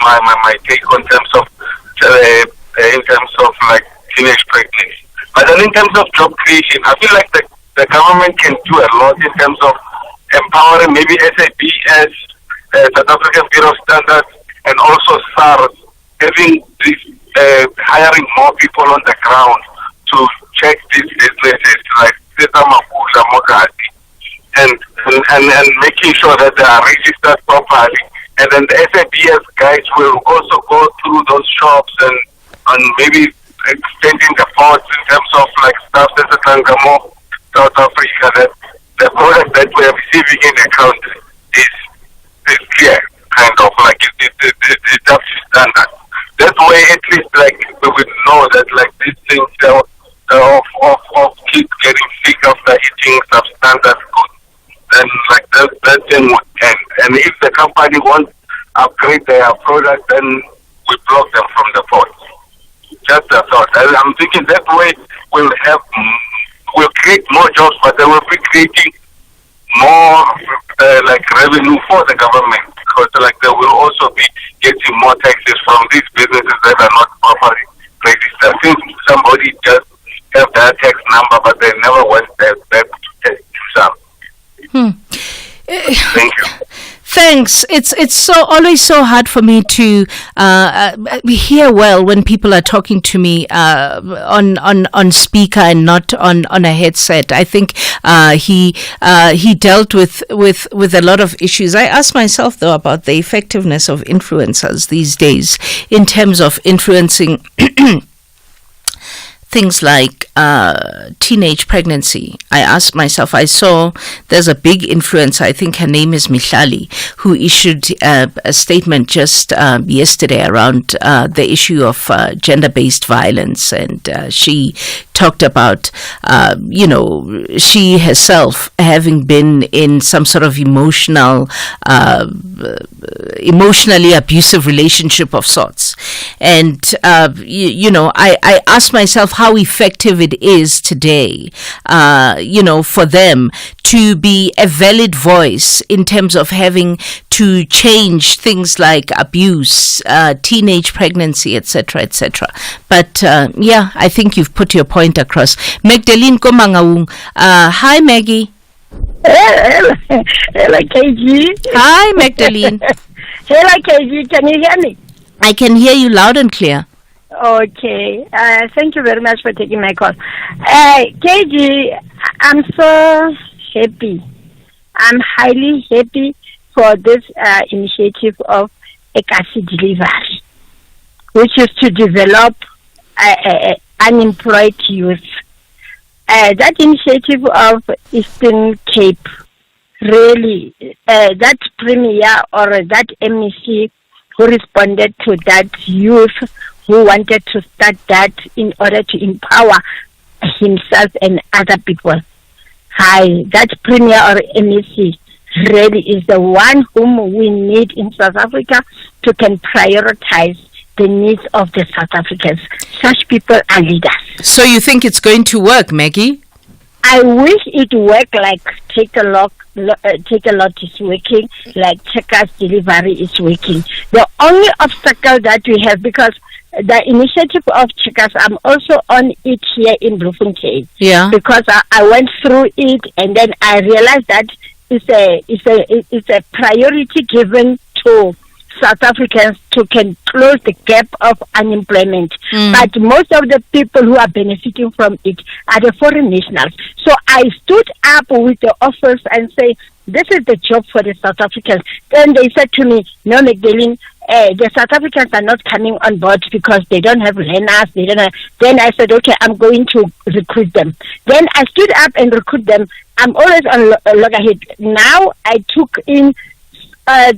my take on in terms of like teenage pregnancy. But then in terms of job creation, I feel like the government can do a lot in terms of empowering maybe SABS, South African Bureau of Standards, and also SARS, having this, hiring more people on the ground to check these businesses like and making sure that they are registered properly. And then the SABS guys will also go through those shops and maybe extending the ports in terms of like stuff that's a South Africa, that the product that we are receiving in the country is clear, kind of like it's up to standard. That way, at least like we would know that like these things of kids getting sick after eating substandard food, then like that thing would end. And if the company wants to upgrade their product, then we block them from the ports. Just a thought. I'm thinking that way we'll create more jobs, but they will be creating more like revenue for the government, because like they will also be getting more taxes from these businesses that are not properly registered. Since somebody just have their tax number, but they never went there to some. Thank you. Thanks. It's always so hard for me to hear well when people are talking to me on speaker and not on a headset. I think he dealt with a lot of issues. I ask myself though about the effectiveness of influencers these days in terms of influencing things like teenage pregnancy. I asked myself, I saw there's a big influencer, I think her name is Mohlahlana, who issued a statement just yesterday around the issue of gender-based violence. And she talked about, she herself having been in some sort of emotionally abusive relationship of sorts. And, I asked myself how effective it is today, for them to be a valid voice in terms of having to change things like abuse, teenage pregnancy, etc., etc. But I think you've put your point across. Magdalene Komangaung. Hi, Maggie. Hello, KG. Hi, Magdalene. Hello, KG. Can you hear me? I can hear you loud and clear. Okay. Thank you very much for taking my call. KG, I'm so happy. I'm highly happy for this initiative of Ekasi Delivery, which is to develop unemployed youth. That initiative of Eastern Cape, really, that premier or that MEC who responded to that youth who wanted to start that in order to empower himself and other people. That premier or MEC really is the one whom we need in South Africa to can prioritize the needs of the South Africans. Such people are leaders. So you think it's going to work, Maggie? I wish it worked like Take a Lot is working, like Checkers Delivery is working. The only obstacle that we have, because the initiative of Checkers, I'm also on it here in Bloemfontein. Yeah. Because I went through it and then I realized that it's a priority given to South Africans to can close the gap of unemployment. But most of the people who are benefiting from it are the foreign nationals. So I stood up with the office and say, this is the job for the South Africans. Then they said to me, no, Magdalene, the South Africans are not coming on board because they don't have learners. Then I said, okay, I'm going to recruit them. Then I stood up and recruit them. I'm always on loggerhead. Now I took in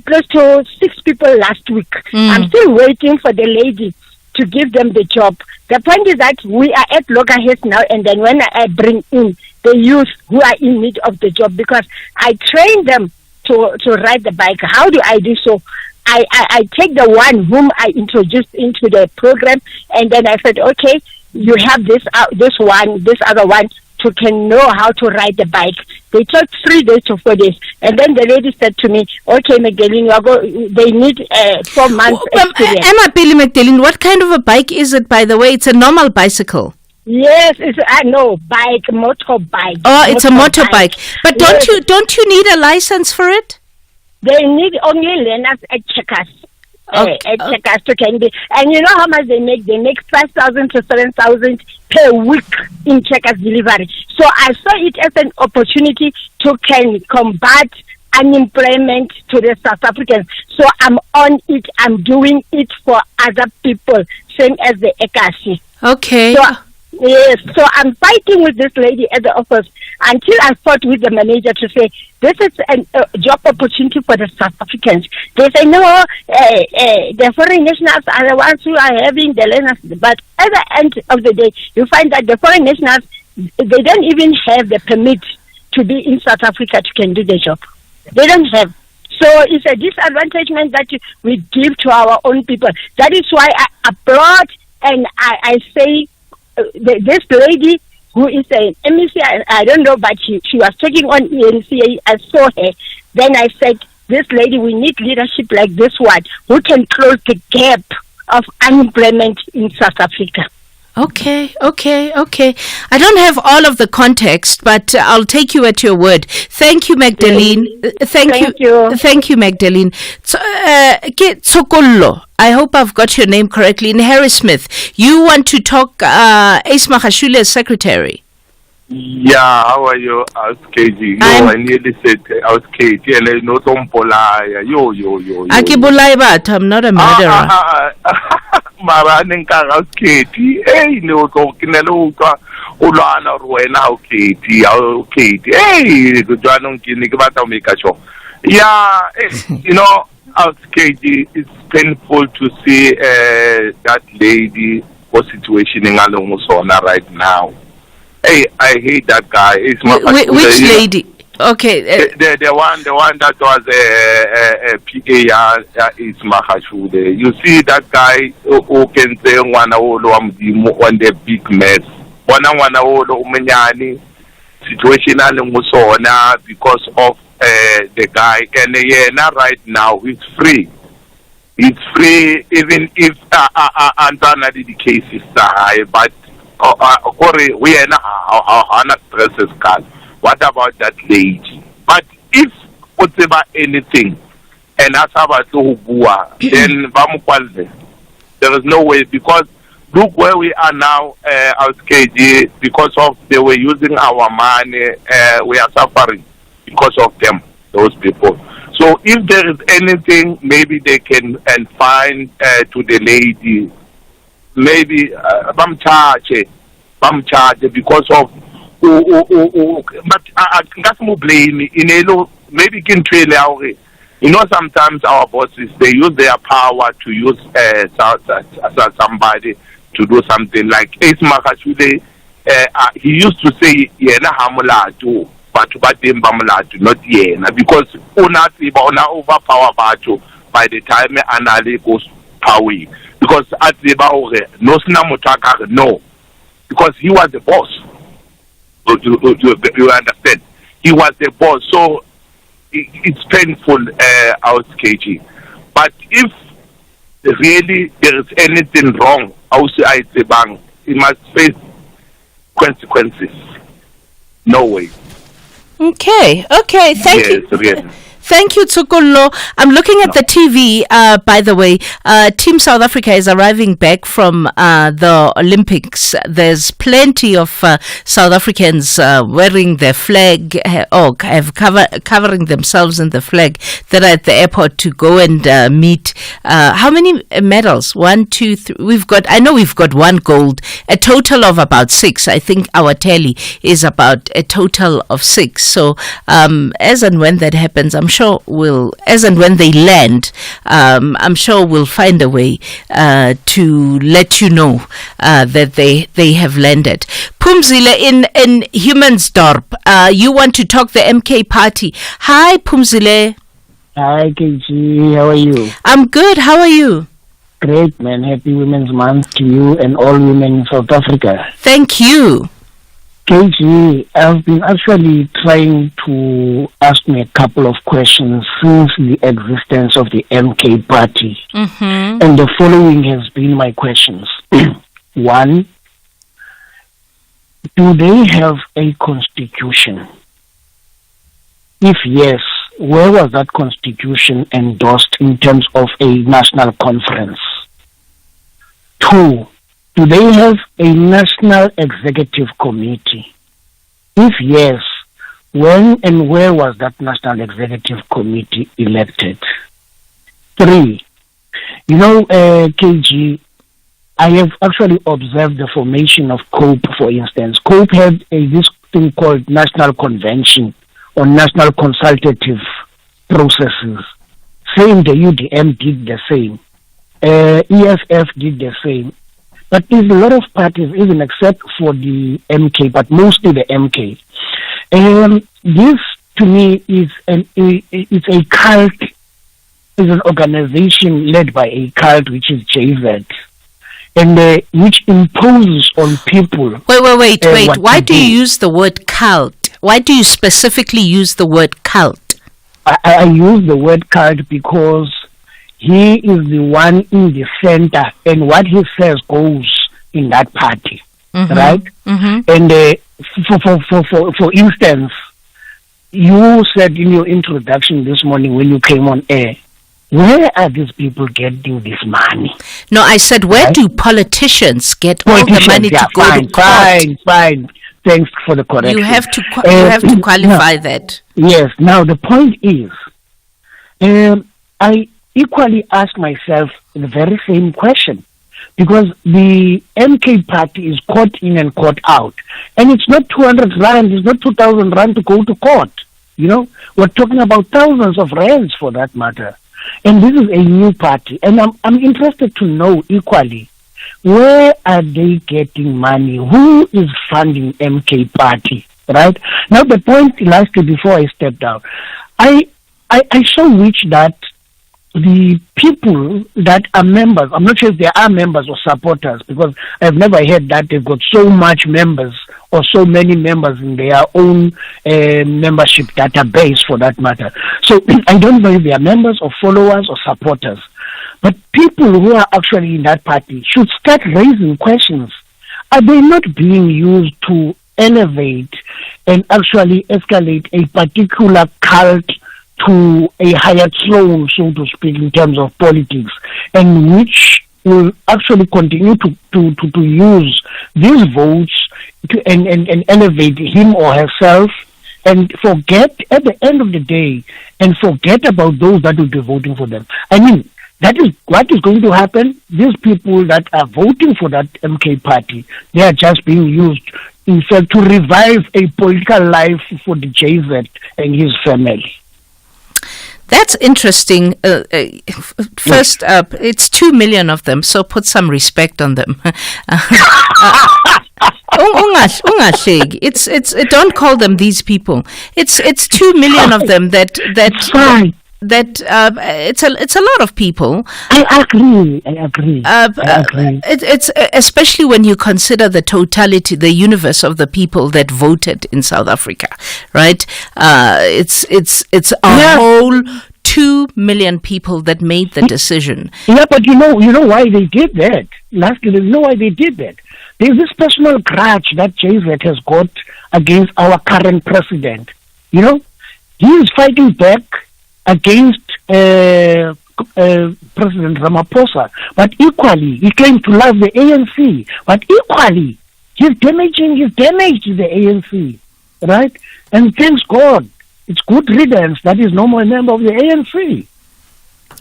close to 6 people last week. I'm still waiting for the lady to give them the job. The point is that we are at loggerheads now, and then when I bring in the youth who are in need of the job, because I train them to ride the bike. How do I do so? I take the one whom I introduced into the program, and then I said, okay, you have this other one to to can know how to ride the bike. They took 3 days to 4 days. And then the lady said to me, okay, Magdalene, they need 4 months experience. Emma Billy Magdalene, what kind of a bike is it, by the way? It's a normal bicycle. Yes, I know, motorbike. Oh, it's a motorbike. But don't you need a license for it? They need only learners at checkers. Checkers to can be, and you know how much they make? They make 5,000 to 7,000 per week in checkers delivery. So I saw it as an opportunity to can combat unemployment to the South Africans. So I'm on it. I'm doing it for other people, same as the Ekasi. Okay. Yes, so I'm fighting with this lady at the office until I fought with the manager to say, this is a job opportunity for the South Africans. They say, no, the foreign nationals are the ones who are having the learners. But at the end of the day, you find that the foreign nationals, they don't even have the permit to be in South Africa to can do the job. They don't have. So it's a disadvantagement that we give to our own people. That is why I applaud and I say, this lady who is an MEC, I don't know, but she was talking on ENCA. I saw her. Then I said, this lady, we need leadership like this one who can close the gap of unemployment in South Africa. Okay. I don't have all of the context, but I'll take you at your word. Thank you, Magdalene. Thank you, Magdalene. Tshokollo, I hope I've got your name correctly. In Harrismith, you want to talk Ace Magashula's secretary. Yeah, how are you? I was KG. I nearly said I was KG and I know some polaya. Yo. I'm not a murderer. Mara nka ga Katie no go kinelo ka ulwana ruena o Katie hey go jwanong ke ne ke batla o make sure you know as KG, it's painful to see that lady what situation in Alongosona right now. Hey, I hate that guy. It's which lady? Okay, the one that was a PA is Mahashude. You see that guy who can say one the big mess. One umenyani situation alungusona because of the guy and not right now he's free. He's free even if Antana the case is high, but we are not stresses card. What about that lady? But if whatever anything, and as about then there is no way, because look where we are now as KG, because of they were using our money, we are suffering because of them, those people. So if there is anything, maybe they can and find to the lady, maybe bam charge because of but I got more blame in maybe can train sometimes our bosses they use their power to use somebody to do something like Ace Magashule. He used to say yena hamulatu but them bamulatu not yena because una overpower batu by the time anale goes power because at the no snamutaka no because he was the boss. You understand? He was the boss, so it's painful, out KG. But if really there is anything wrong, I say bang, he must face consequences. No way. Okay. Thank you. Yes. Thank you, Tshokollo. I'm looking at the TV, by the way. Team South Africa is arriving back from the Olympics. There's plenty of South Africans wearing their flag or covering themselves in the flag that are at the airport to go and meet. How many medals? 1, 2, 3. I know we've got 1 gold, a total of about 6. I think our tally is about a total of 6. So as and when that happens, I'm sure as and when they land, I'm sure we'll find a way to let you know that they have landed. Phumzile in Humansdorp, you want to talk the MK party. Hi, Phumzile. Hi, KG. How are you? I'm good. How are you? Great, man. Happy Women's Month to you and all women in South Africa. Thank you. KG, I've been actually trying to ask me a couple of questions since the existence of the MK party. Mm-hmm. And the following has been my questions. One, do they have a constitution? If yes, where was that constitution endorsed in terms of a national conference? Two, do they have a national executive committee? If yes, when and where was that national executive committee elected? Three, KG, I have actually observed the formation of COPE, for instance. COPE had this thing called National Convention or National Consultative Processes. Same, the UDM did the same. EFF did the same. But there's a lot of parties, even except for the MK, but mostly the MK. This, to me, is it's a cult, is an organization led by a cult, which is JZ, and which imposes on people. Wait. Why do you use the word cult? Why do you specifically use the word cult? I use the word cult because he is the one in the center, and what he says goes in that party, right? Mm-hmm. And for instance, you said in your introduction this morning when you came on air, where are these people getting this money? No, I said, where do politicians get all the money to go to court? Fine. Thanks for the correction. You have to qualify that. Yes. Now the point is, I equally ask myself the very same question, because the MK party is caught in and caught out, and it's not 200 rand, it's not 2,000 rand to go to court. We're talking about thousands of rands for that matter, and this is a new party, and I'm interested to know equally, where are they getting money? Who is funding MK party? Right now, the point lastly before I step down, I shall reach that the people that are members, I'm not sure if they are members or supporters, because I've never heard that they've got so much members or so many members in their own membership database for that matter. So I don't know if they are members or followers or supporters. But people who are actually in that party should start raising questions. Are they not being used to elevate and actually escalate a particular cult to a higher throne, so to speak, in terms of politics, and which will actually continue to use these votes to and elevate him or herself, and forget at the end of the day, and forget about those that will be voting for them. I mean, that is what is going to happen. These people that are voting for that MK party, they are just being used, in fact, to revive a political life for the JZ and his family. That's interesting. First up, it's 2 million of them, so put some respect on them. It's don't call them these people. It's 2 million of them that it's a lot of people. I agree. It's especially when you consider the totality, the universe of the people that voted in South Africa, right? It's a whole 2 million people that made the decision. Yeah, but you know why they did that. Lastly, you know why they did that. There's this personal grudge that JZ has got against our current president. He is fighting back against President Ramaphosa, but equally he claims to love the ANC, but equally he's damaged the ANC, right? And thanks God, it's good riddance that is no more a member of the ANC.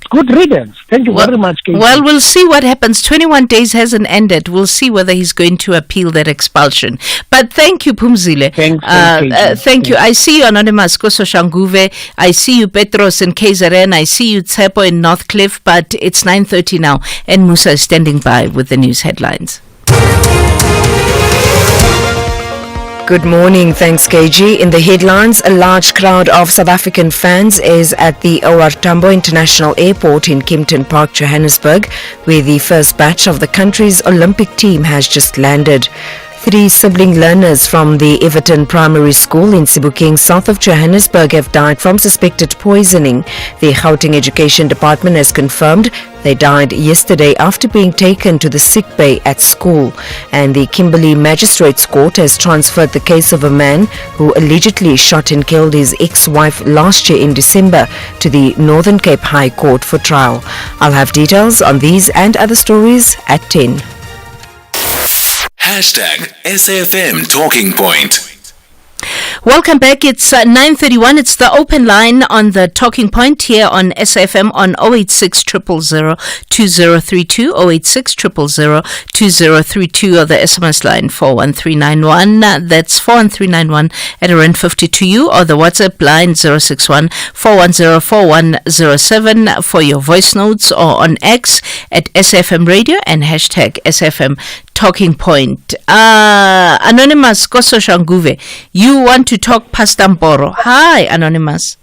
Good riddance. Thank you very much, Katie. Well, we'll see what happens. 21 days hasn't ended. We'll see whether he's going to appeal that expulsion. But thank you, Phumzile. Thank you. I see you, Anonymous Koso Shanguve. I see you, Petros in KZN. I see you, Tsepo in Northcliffe. But it's 9:30 now, and Musa is standing by with the news headlines. Good morning. Thanks, KG. In the headlines, a large crowd of South African fans is at the OR Tambo International Airport in Kempton Park, Johannesburg, where the first batch of the country's Olympic team has just landed. Three sibling learners from the Everton Primary School in Sebokeng, south of Johannesburg, have died from suspected poisoning. The Gauteng Education Department has confirmed they died yesterday after being taken to the sick bay at school. And the Kimberley Magistrates Court has transferred the case of a man who allegedly shot and killed his ex-wife last year in December to the Northern Cape High Court for trial. I'll have details on these and other stories at 10. Hashtag SAFM Talking Point. Welcome back. It's 9:31. It's the open line on the Talking Point here on SAFM on 086 000 2032, 086 000 2032, or the SMS line 41391. That's 41391 at around 52, or the WhatsApp line 061 410 4107 for your voice notes, or on X at SAFM Radio and hashtag SAFM Talking Point. Anonymous Koso Shanguve, you want to talk Pastor Mboro. Hi, Anonymous.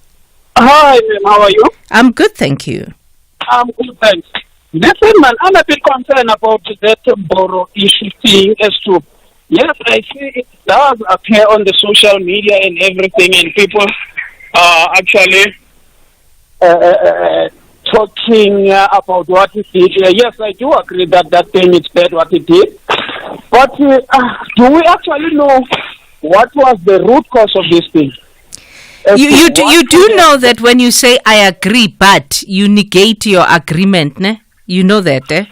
Hi, ma'am. How are you? I'm good, thank you. I'm good, thanks. Listen, man, I'm a bit concerned about that Mboro issue thing as to, yes, I see it does appear on the social media and everything, and people are actually talking about what he did. Yes, I do agree that that thing is bad, what he did. But do we actually know what was the root cause of this thing? You do know that when you say I agree, but you negate your agreement, ne? You know that, eh?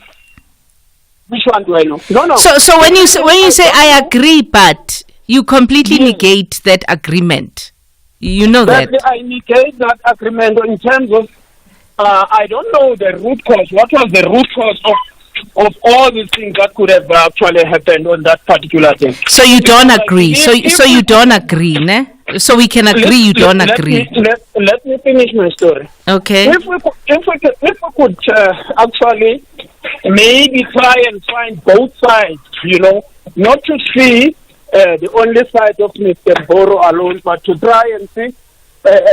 Which one do I know? No. So when you say I agree, but you completely negate that agreement. You know that. I negate that agreement in terms of I don't know the root cause. What was the root cause of all these things that could have actually happened on that particular thing? So you don't agree. So you don't agree, ne? So we can agree you don't agree. Let me finish my story. Okay. If we could actually maybe try and find both sides, not to see the only side of Mr. Mboro alone, but to try and see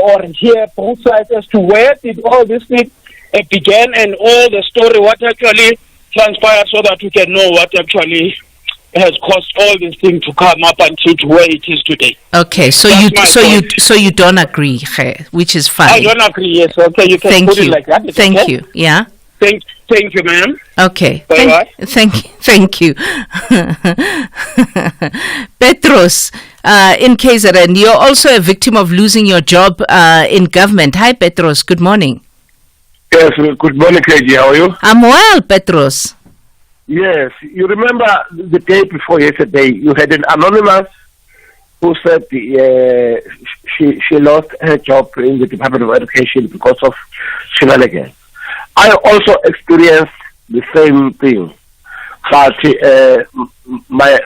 or hear both sides as to where did all this thing began and all the story, what actually transpired, so that we can know what actually has caused all these things to come up until to where it is today. Okay, so you don't agree, which is fine. I don't agree. Yes, okay, you can put it like that. Thank okay? you. Yeah. Thank you, ma'am. Okay. Bye. Thank you. Petros, in KZN, you're also a victim of losing your job in government. Hi, Petros. Good morning. Yes, good morning, KG. How are you? I'm well, Petros. Yes, you remember the day before yesterday, you had an anonymous who said she lost her job in the Department of Education because of shenanigans. I also experienced the same thing, but my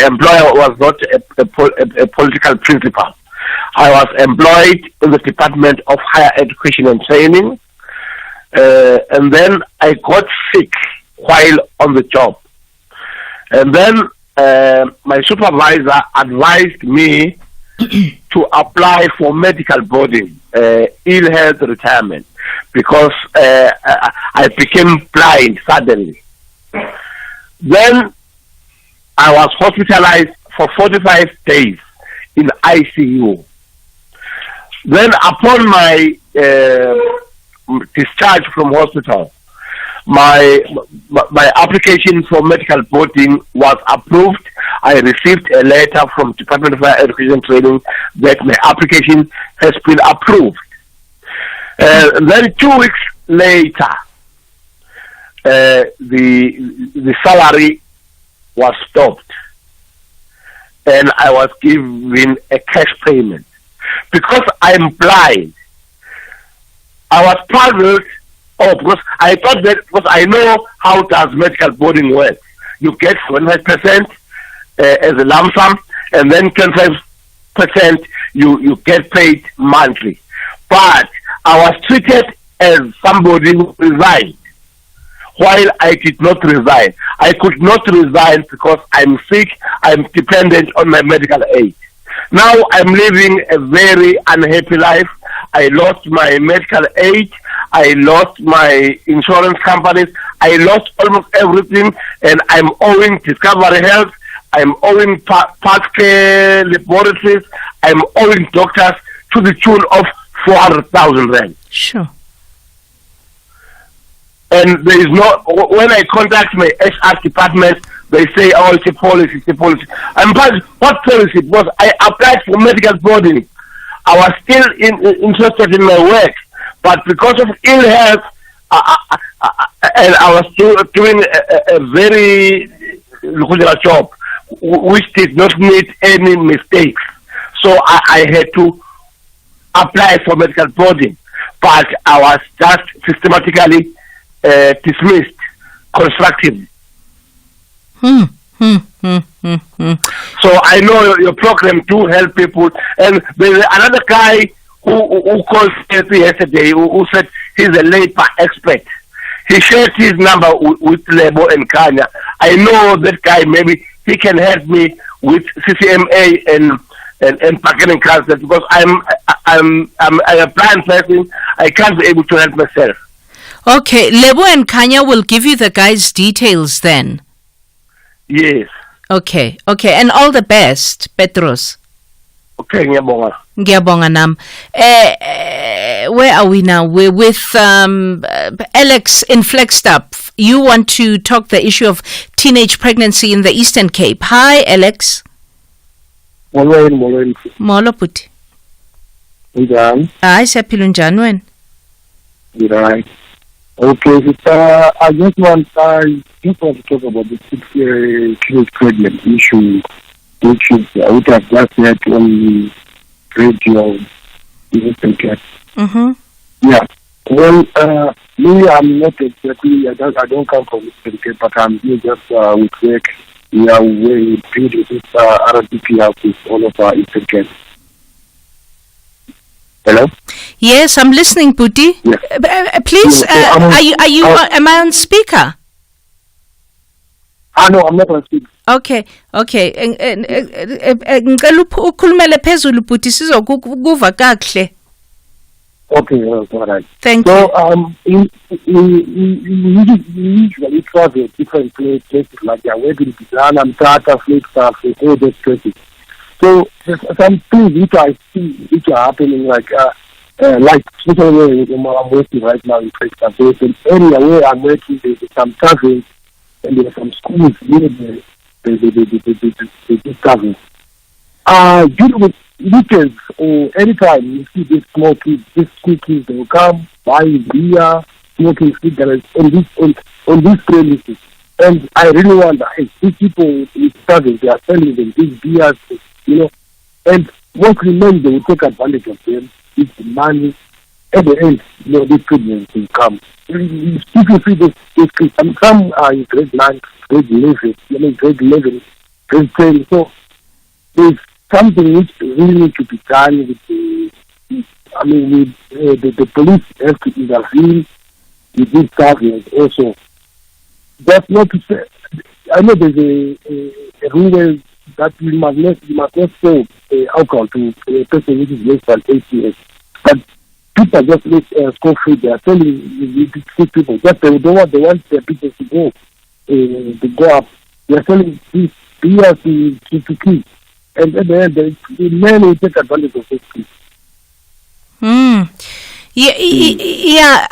employer was not a political principal. I was employed in the Department of Higher Education and Training, and then I got sick while on the job. And then my supervisor advised me to apply for medical boarding, ill health retirement, because I became blind suddenly. Then I was hospitalized for 45 days in ICU. Then upon my discharge from hospital, my application for medical boarding was approved. I received a letter from Department of Higher Education and Training that my application has been approved. Then 2 weeks later, the salary was stopped, and I was given a cash payment. Because I'm blind, I was puzzled. Because I thought that, because I know how does medical boarding work. You get 25% as a lump sum, and then 25% you get paid monthly. But I was treated as somebody who resigned, while I did not resign. I could not resign because I'm sick, I'm dependent on my medical aid. Now I'm living a very unhappy life. I lost my medical aid, I lost my insurance companies, I lost almost everything, and I'm owing Discovery Health, I'm owing part care laboratories, I'm owing doctors to the tune of 400,000 rand. Sure. And there is no, when I contact my HR department, they say, oh, it's a policy, it's a policy. I'm like, what policy? Because I applied for medical boarding. I was still interested in my work, but because of ill health, and I was doing a very lucrative job, which did not need any mistakes. So I had to apply for medical boarding, but I was just systematically dismissed constructively. So I know your program do help people, and there's another guy who called me yesterday who said he's a labor expert. He shared his number with Lebo and Kanya. I know that guy, maybe he can help me with CCMA and bargaining council, because I'm a blind person. I can't be able to help myself. Okay, Lebo and Kanya will give you the guy's details then. Yes. Okay, and all the best, Petros. Okay, ngiyabonga. Ngiyabonga nam. Where are we now? We're with Alex in Flagstaff. You want to talk the issue of teenage pregnancy in the Eastern Cape. Hi, Alex. Molweni. Molo puti. Njani? Hayi siyaphila njani wena? Right. Okay, I just want to talk about the 6-year teenage pregnant issue, which I've just heard on the radio in Eastern Cape. Yeah. Well, me, I'm not exactly, I don't come from Eastern Cape, but I'm here just with work. We are way paid with this RDP house with all of our Eastern Cape. Hello? Yes, I'm listening, Puti. Yes. Please, Yes, am I on speaker? No, I'm not on speaker. Okay. Ngicela ukhulumele phezulu Puti sizokuva kahle. Okay, all right. Thank you. So, we usually travel different places like Wedding, Bizana, Mtata, Flagstaff, all those places. So there's some things which I see which are happening, like especially where I'm working right now in Flagstaff. There's an area where I'm working. There's some travels and there's some schools near the travels. During the weekends or anytime you see these small kids, these school kids, they will come buy beer, smoking cigarettes on these premises. And I really wonder, these people with travels, they are selling them these beers. And what remains, they will take advantage of them, give the money. At the end, these pregnancies will come. If you see these kids, some are in grade 9, grade 11, grade 11, grade 10. So there's something which really needs to be done with the police have to intervene with these travels also. That's not to say, I know there's a rule that you must not sell alcohol to a person which is less than 8 years. But people just let score free. They are selling these people. Just they want their business to go up. They are selling these beers to kids. And at the end, the men will take advantage of those kids. Yeah.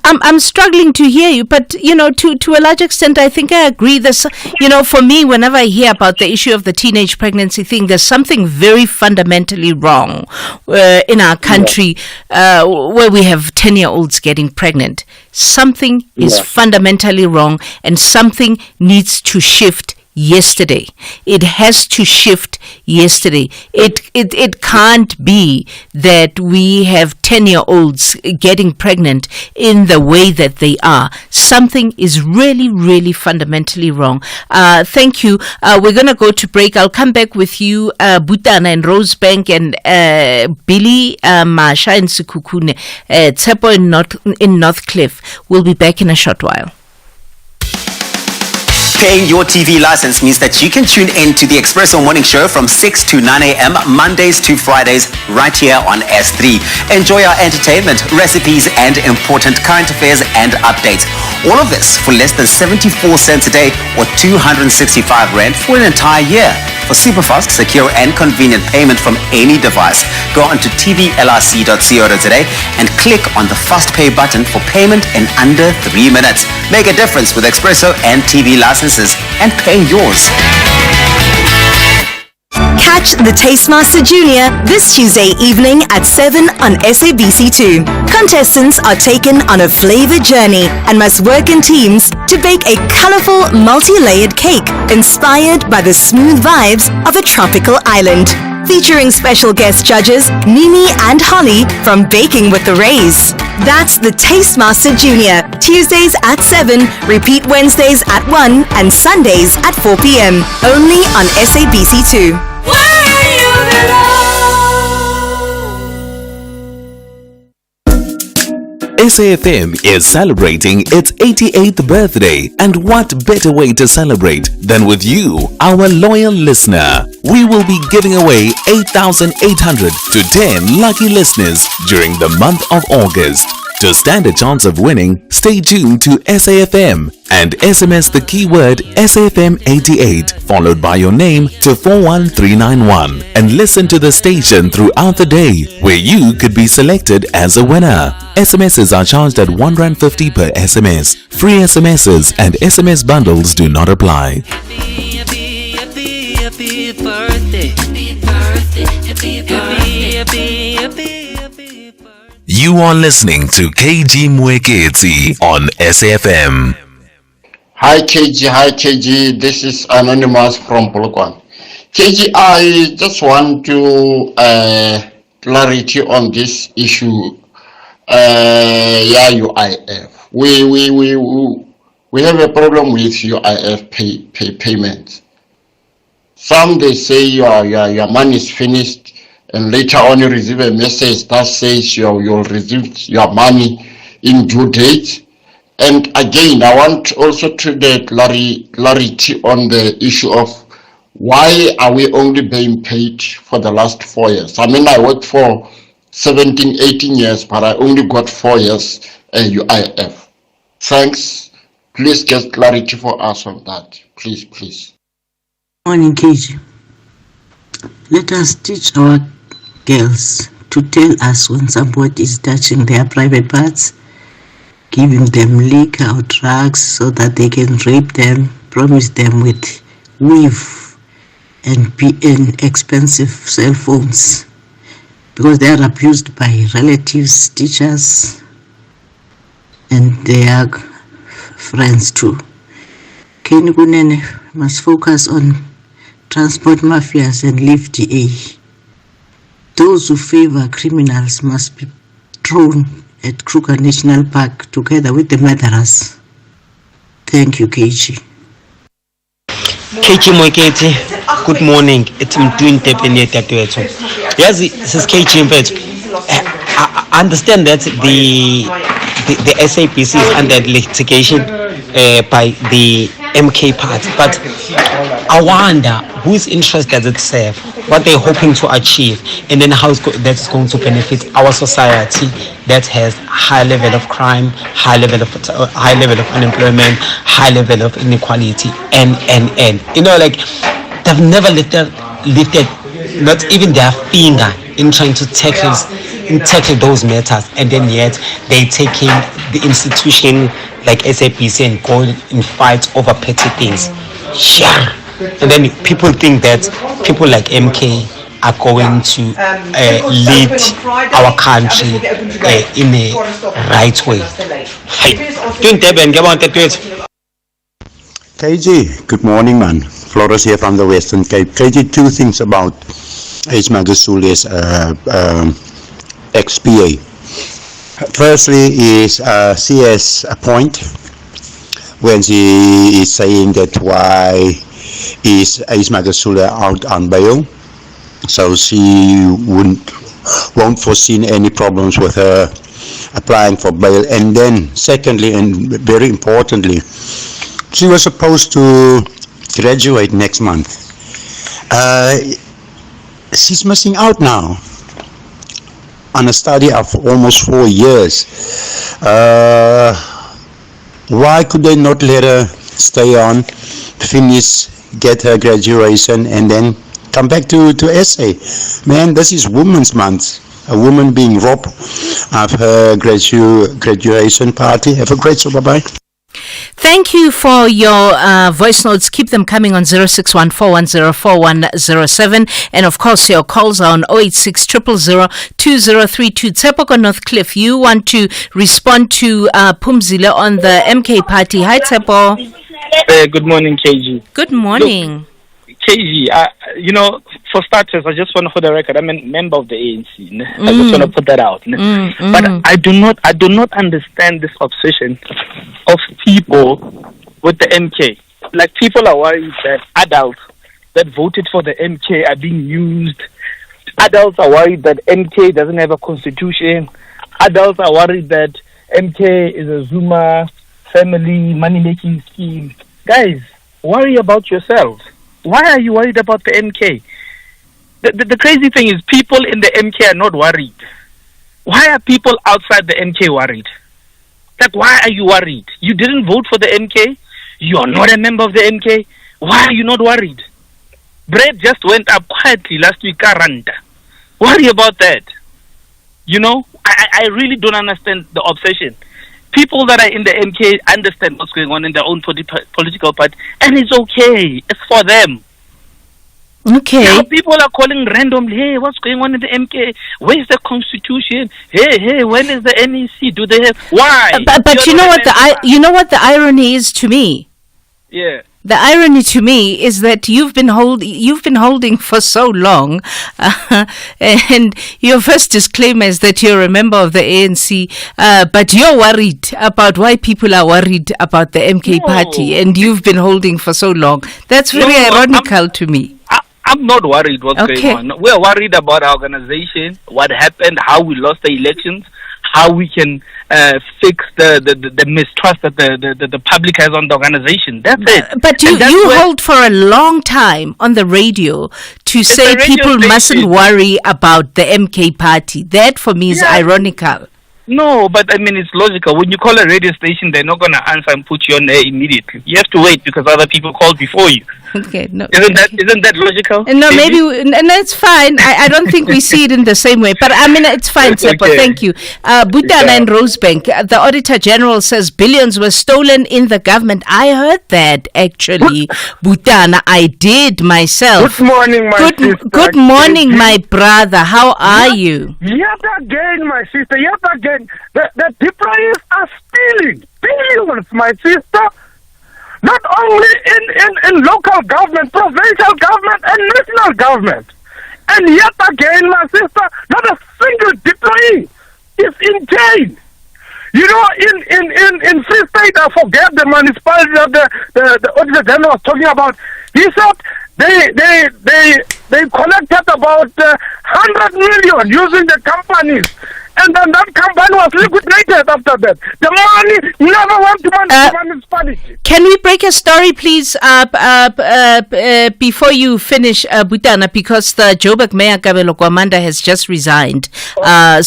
I'm struggling to hear you, but to a large extent, I think I agree. There's, for me, whenever I hear about the issue of the teenage pregnancy thing, there's something very fundamentally wrong in our country where we have 10-year-olds getting pregnant. Something is fundamentally wrong, and something needs to shift yesterday. It has to shift yesterday. It can't be that we have 10-year-olds getting pregnant in the way that they are. Something is really, really fundamentally wrong. Thank you. We're going to go to break. I'll come back with you, Butana in Rosebank, and Billy Masha in Sekhukhune, Tsepo in Northcliffe. We'll be back in a short while. Paying your TV license means that you can tune in to the Espresso Morning Show from 6 to 9 a.m. Mondays to Fridays right here on S3. Enjoy our entertainment, recipes, and important current affairs and updates. All of this for less than 74 cents a day or 265 Rand for an entire year. For super fast, secure, and convenient payment from any device, go on to tvlrc.co.za and click on the Fast Pay button for payment in under 3 minutes. Make a difference with Espresso and TV licenses and pay yours. Catch the Tastemaster Junior this Tuesday evening at 7 on SABC2. Contestants are taken on a flavor journey and must work in teams to bake a colorful, multi-layered cake inspired by the smooth vibes of a tropical island. Featuring special guest judges Mimi and Holly from Baking with the Rays. That's the Tastemaster Junior. Tuesdays at 7, repeat Wednesdays at 1 and Sundays at 4 p.m. Only on SABC2. SAFM is celebrating its 88th birthday, and what better way to celebrate than with you, our loyal listener. We will be giving away 8,800 to 10 lucky listeners during the month of August. To stand a chance of winning, stay tuned to SAFM and SMS the keyword SAFM88 followed by your name to 41391 and listen to the station throughout the day where you could be selected as a winner. SMSs are charged at R1.50 per SMS. Free SMSs and SMS bundles do not apply. Happy birthday. Happy birthday. Happy birthday. Happy birthday. You are listening to KG Mwekezi on SAFM. Hi KG, this is Anonymous from Polokwane. KG, I just want to clarity on this issue. UIF. We have a problem with UIF payments. Some they say your money is finished, and later on you receive a message that says you'll receive your money in due date. And again, I want also to get clarity on the issue of why are we only being paid for the last 4 years? I mean, I worked for 17, 18 years, but I only got 4 years UIF. Thanks. Please get clarity for us on that. Please. Morning, KG. Let us teach our girls to tell us when somebody is touching their private parts, giving them liquor or drugs so that they can rape them, promise them with weave and expensive cell phones, because they are abused by relatives, teachers, and their friends too. Kenny Kunene must focus on transport mafias and leave DA. Those who favor criminals must be thrown at Kruger National Park together with the murderers. Thank you, KG. KG Mwekezi, good morning. It's Mtwin Tepeni Tatueto. Yes, this is KG Mwekezi. I understand that the SAPC is under litigation by the MK party, but I wonder whose interest does it serve, what they're hoping to achieve, and then how that's going to benefit our society that has high level of crime, high level of unemployment, high level of inequality, and like they've never lifted not even their finger in trying to tackle those matters, and then yet they taking the institution like SAPC and go in fights over petty things. Yeah. And then people think that people like MK are going to lead our country in a right way. KG, good morning, man. Flores here from the Western Cape. KG, two things about H. Magasule's XPA. Firstly is CS point when she is saying that why is Magasula out on bail, so she won't foresee any problems with her applying for bail. And then secondly, and very importantly, She was supposed to graduate next month. She's missing out now on a study of almost 4 years. Why could they not let her stay on, finish, get her graduation, and then come back to SA? Man, this is Women's Month. A woman being robbed of her graduation party. Have a great show. Bye-bye. Thank you for your voice notes. Keep them coming on 0614104107. And of course, your calls are on 086 000 2032. Tshepo Northcliffe, you want to respond to Pumzile on the MK party. Hi, Tshepo. Good morning, KG. Good morning. Look, KG, for starters, I just want to, for the record, I'm a member of the ANC. I just want to put that out. But I do not understand this obsession of people with the MK. Like, people are worried that adults that voted for the MK are being used. Adults are worried that MK doesn't have a constitution. Adults are worried that MK is a Zuma family money-making scheme. Guys, worry about yourselves. Why are you worried about the MK? The crazy thing is people in the MK are not worried. Why are people outside the MK worried? Like, why are you worried? You didn't vote for the MK. You are not a member of the MK. Why are you not worried? Bread just went up quietly last week. Worry about that. I really don't understand the obsession. People that are in the MK understand what's going on in their own political party, and it's okay. It's for them. Okay. Now people are calling randomly, hey, what's going on in the MK? Where's the constitution? Hey, when is the NEC? Do they have... Why? But you know what the irony is to me? Yeah. The irony to me is that you've been holding for so long, and your first disclaimer is that you're a member of the ANC, but you're worried about why people are worried about the MK party, and you've been holding for so long. That's very ironical to me. I'm not worried what's going on. We're worried about our organization, what happened, how we lost the elections, how we can fix the mistrust that the public has on the organization. That's it. But you hold for a long time on the radio to say people mustn't worry about the MK party. That for me is ironical. No, but I mean, it's logical. When you call a radio station, they're not going to answer and put you on air immediately. You have to wait because other people called before you. Okay, no. Isn't that logical? No, maybe, and that's fine. I don't think we see it in the same way, but I mean, it's fine, Tshepo. Okay. Thank you. Butana and Rosebank, the Auditor General says billions were stolen in the government. I heard that, actually. Butana, I did myself. Good morning, my sister. Good morning, my brother. How are you? Yet again, my sister, yet again. The Deprived are stealing billions, my sister. Not only in local government, provincial government, and national government. And yet again, my sister, not a single deployee is in jail. In Free State, I forget the municipality that the Auditor General was talking about. He said they collected about 100 million using the companies. And then that company was liquidated after that. The money never went to municipality. Can we break a story, please, before you finish, Butana, because the Joburg Mayor Kabelo Kwamanda has just resigned. No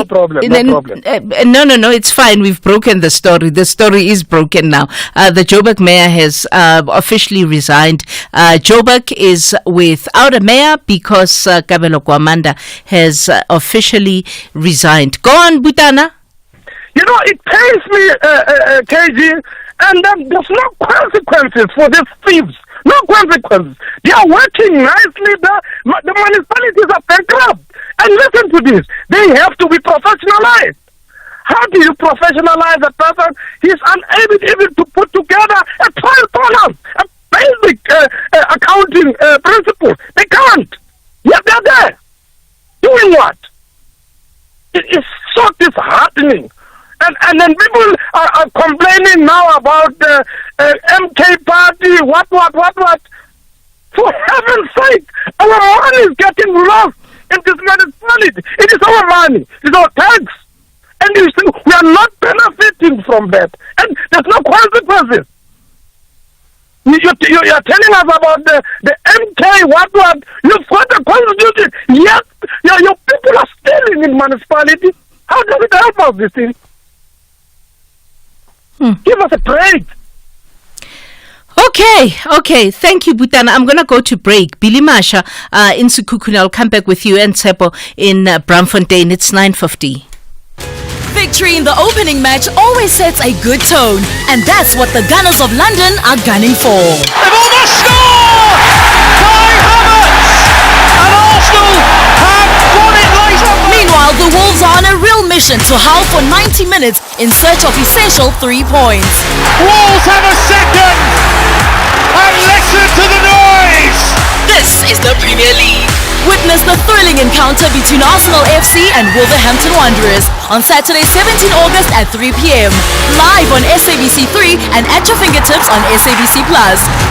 problem. No, it's fine. We've broken the story. The story is broken now. The Joburg Mayor has officially resigned. Joburg is without a mayor because Kabelo Kwamanda has officially resigned. Go on, Butana. It pains me, KG, and there's no consequences for these thieves. No consequences. They are working nicely. The municipalities are bankrupt. And listen to this. They have to be professionalized. How do you professionalize a person? He's unable even to put together a trial balance, a basic accounting principle. They can't. Yet they're there. Doing what? It is so disheartening. And then people are complaining now about the MK party, what. For heaven's sake, our money is getting lost in this municipality. It is our money. It's our tax. And we are not benefiting from that. And There's no consequences. You're telling us about the MK, what? You've got a constitution. Yes, your people are stealing in municipality. How does it help us, this thing? Give us a break. Okay. Thank you, Butana. I'm going to go to break. Billy Masha in Sekhukhune. I'll come back with you, and Tsepo in Braamfontein. It's 9:50. Victory in the opening match always sets a good tone, and that's what the Gunners of London are gunning for. They've almost scored! Kai Havertz! And Arsenal have won it later. Meanwhile, the Wolves are on a real mission to howl for 90 minutes in search of essential 3 points. Wolves have a second! And listen to the noise! This is the Premier League. Witness the thrilling encounter between Arsenal FC and Wolverhampton Wanderers on Saturday, 17 August at 3 p.m. Live on SABC3 and at your fingertips on SABC+.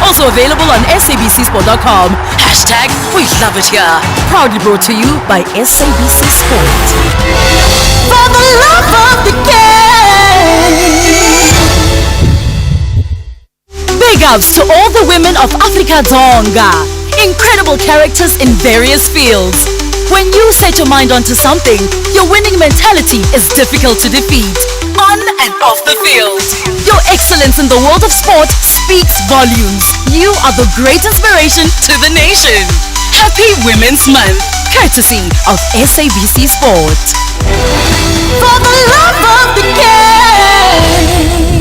Also available on sabcsport.com. Hashtag we love it here. Proudly brought to you by SABC Sport. For the love of the game. Big ups to all the women of Africa Dzonga. Incredible characters in various fields. When you set your mind onto something, your winning mentality is difficult to defeat. On and off the field. Your excellence in the world of sport speaks volumes. You are the great inspiration to the nation. Happy Women's Month, courtesy of SABC Sport. For the love of the game.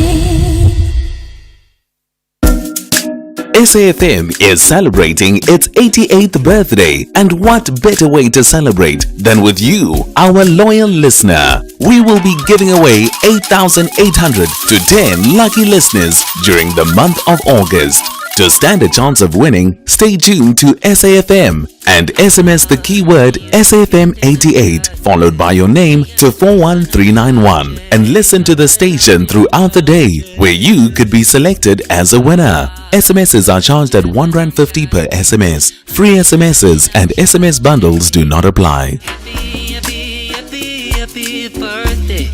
SAFM is celebrating its 88th birthday, and what better way to celebrate than with you, our loyal listener. We will be giving away 8,800 to 10 lucky listeners during the month of August. To stand a chance of winning, stay tuned to SAFM and SMS the keyword SAFM88 followed by your name to 41391 and listen to the station throughout the day, where you could be selected as a winner. SMSs are charged at R1.50 per SMS. Free SMSs and SMS bundles do not apply. Happy birthday.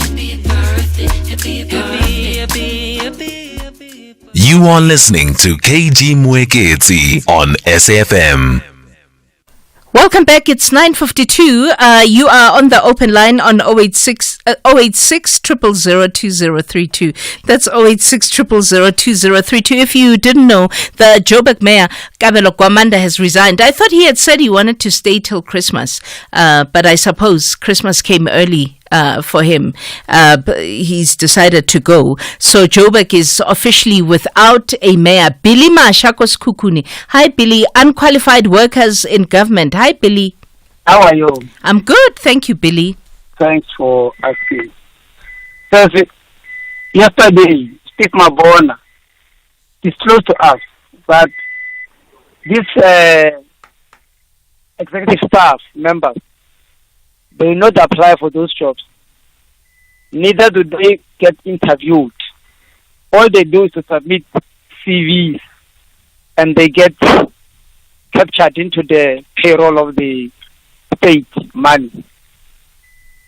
You are listening to KG Mwekezi on SAFM. Welcome back. It's 9:52. You are on the open line on 086 0002032. That's 086 0002032. If you didn't know, the Joburg mayor Kabelo Gwamanda has resigned. I thought he had said he wanted to stay till Christmas, but I suppose Christmas came early for him. He's decided to go. So Joburg is officially without a mayor. Billy Mashako Sekhukhune. Hi, Billy. Unqualified workers in government. Hi, Billy. How are you? I'm good. Thank you, Billy. Thanks for asking. Yesterday, Steve Mabona disclosed to us that this executive staff members, they will not apply for those jobs. Neither do they get interviewed. All they do is to submit CVs and they get captured into the payroll of the state money.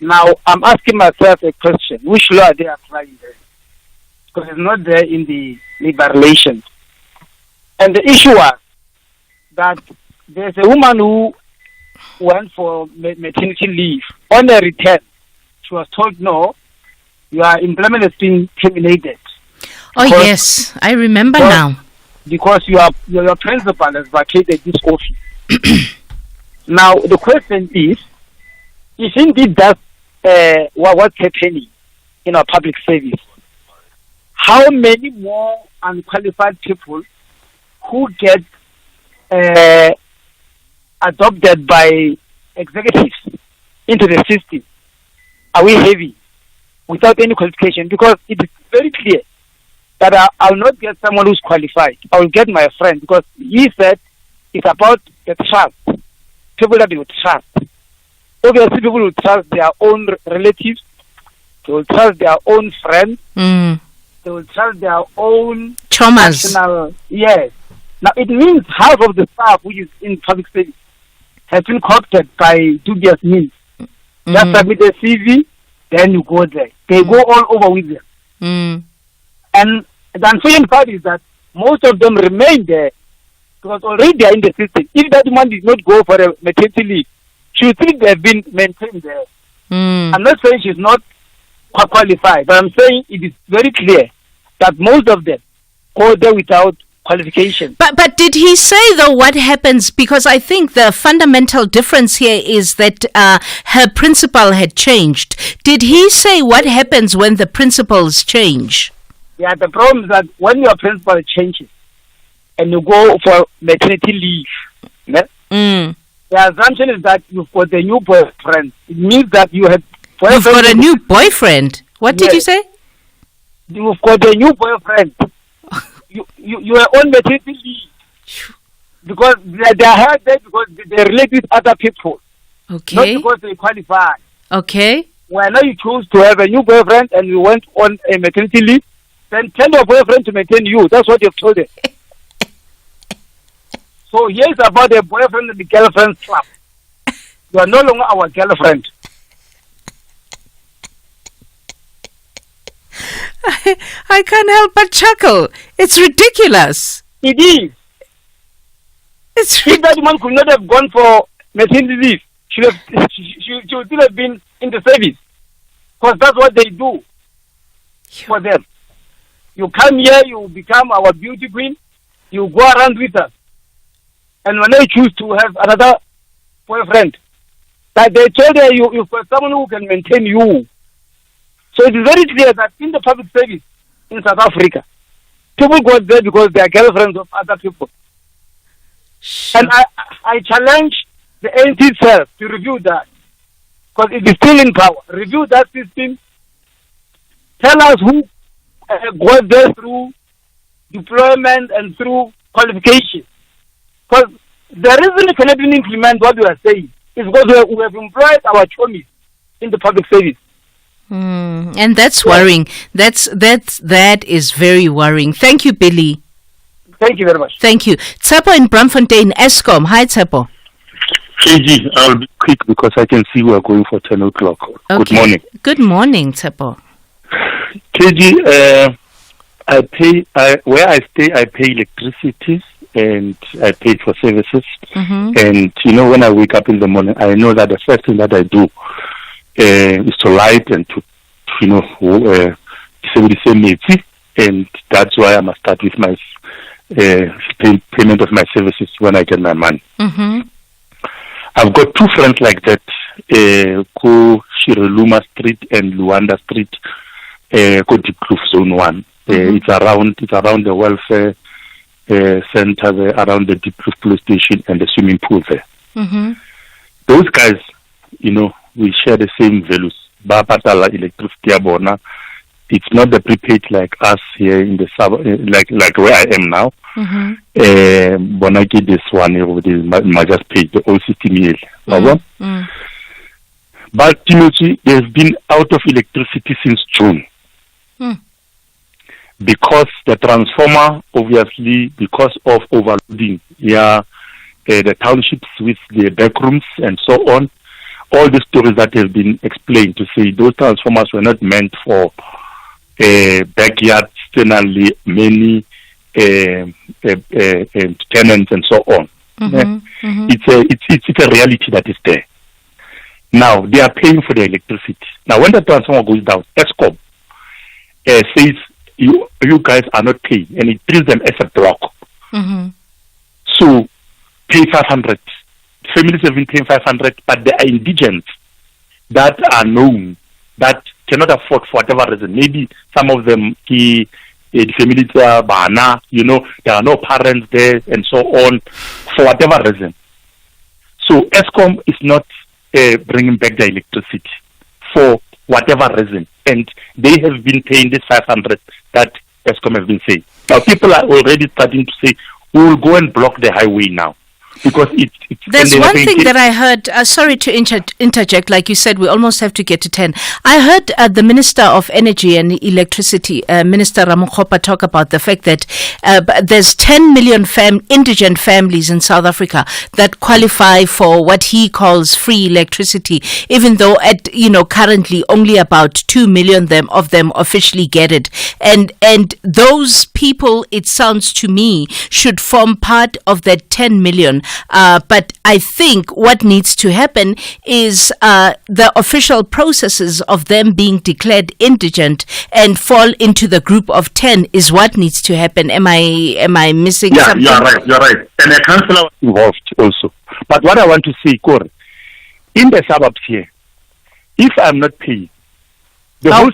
Now, I'm asking myself a question. Which law are they applying there? Because it's not there in the labor relations. And the issue was that there's a woman who went for maternity leave. On her return, she was told, no, your employment has been terminated. Oh, yes. I remember now. Because your principal has vacated this office. Now, the question is, if indeed that's what's happening in our public service, how many more unqualified people who get adopted by executives into the system are we having without any qualification? Because it is very clear that I'll not get someone who's qualified. I will get my friend, because he said it's about the trust. People that they will trust. Obviously, people will trust their own relatives. They will trust their own friends. They will trust their own national. Yes. Now, it means half of the staff which is in public service has been co-opted by dubious means. Just submit a CV, then you go there. They go all over with them. And the unfortunate part is that most of them remain there because already they are in the system. If that woman did not go for a maternity leave, she would still have been maintained there. I'm not saying she's not qualified, but I'm saying it is very clear that most of them go there without qualification. But did he say, though, what happens? Because I think the fundamental difference here is that her principal had changed. Did he say what happens when the principals change? Yeah, the problem is that when your principal changes and you go for maternity leave, the assumption is that you've got a new boyfriend. It means that you have You've got a new boyfriend. What did you say? You've got a new boyfriend. You are on maternity leave because they are hired there because they relate with other people. Okay. Not because they qualify. Okay. Well, now you choose to have a new boyfriend and you went on a maternity leave, then tell your boyfriend to maintain you. That's what you've told him. So here's about the boyfriend and the girlfriend club. You are no longer our girlfriend. I can't help but chuckle. It's ridiculous. It is. If that woman could not have gone for maternity leave, she would still have been in the service. Because that's what they do for them. You come here, you become our beauty queen, you go around with us. And when they choose to have another boyfriend, that they told her you've got someone who can maintain you. So it is very clear that in the public service in South Africa, people go there because they are girlfriends of other people. Sure. And I challenge the ANC itself to review that, because it is still in power. Review that system. Tell us who goes there through deployment and through qualification. Because the reason we cannot implement what we are saying is because we have employed our chomies in the public service. And that's worrying. That is very worrying. Thank you, Billy. Thank you very much. Thank you. Tsepo in Bramfontein, Eskom. Hi, Tsepo. KG, I'll be quick because I can see we are going for 10 o'clock. Okay. Good morning. Good morning, Tsepo. KG, where I stay, I pay electricity and I pay for services. And, when I wake up in the morning, I know that the first thing that I do is to light and to and that's why I must start with my payment of my services when I get my money. I've got two friends like that, Ko Shireluma Street and Luanda Street, Ko Dikloof Zone 1. It's around the welfare center there, around the Dikloof police station and the swimming pool there. Those guys, we share the same values. Bapatala electricity abona. It's not the prepaid like us here in the like where I am now. Bonaki this one I just paid the old system. But Timothy, they've been out of electricity since June. Because the transformer, obviously, because of overloading, the townships with the backrooms and so on. All the stories that have been explained to say those transformers were not meant for backyard, externally, many tenants and so on. It's a reality that is there. Now they are paying for the electricity. Now when the transformer goes down, Eskom says you guys are not paying, and it treats them as a block. So pay 500. Families have been paying 500, but there are indigents that are known that cannot afford for whatever reason. Maybe some of them, the families are bana, there are no parents there and so on, for whatever reason. So Eskom is not bringing back the electricity for whatever reason, and they have been paying this 500 that Eskom has been saying. Now people are already starting to say, we will go and block the highway now. because There's one thing that I heard, sorry to interject, like you said, we almost have to get to 10. I heard the Minister of Energy and Electricity, Minister Ramokgopa, talk about the fact that there's 10 million indigent families in South Africa that qualify for what he calls free electricity, even though currently only about 2 million of them officially get it. And those people, it sounds to me, should form part of that 10 million. But I think what needs to happen is the official processes of them being declared indigent and fall into the group of 10 is what needs to happen. Am I missing something? You're right. And the councillor was involved also. But what I want to say, Corey, in the suburbs here, if I'm not paying, the whole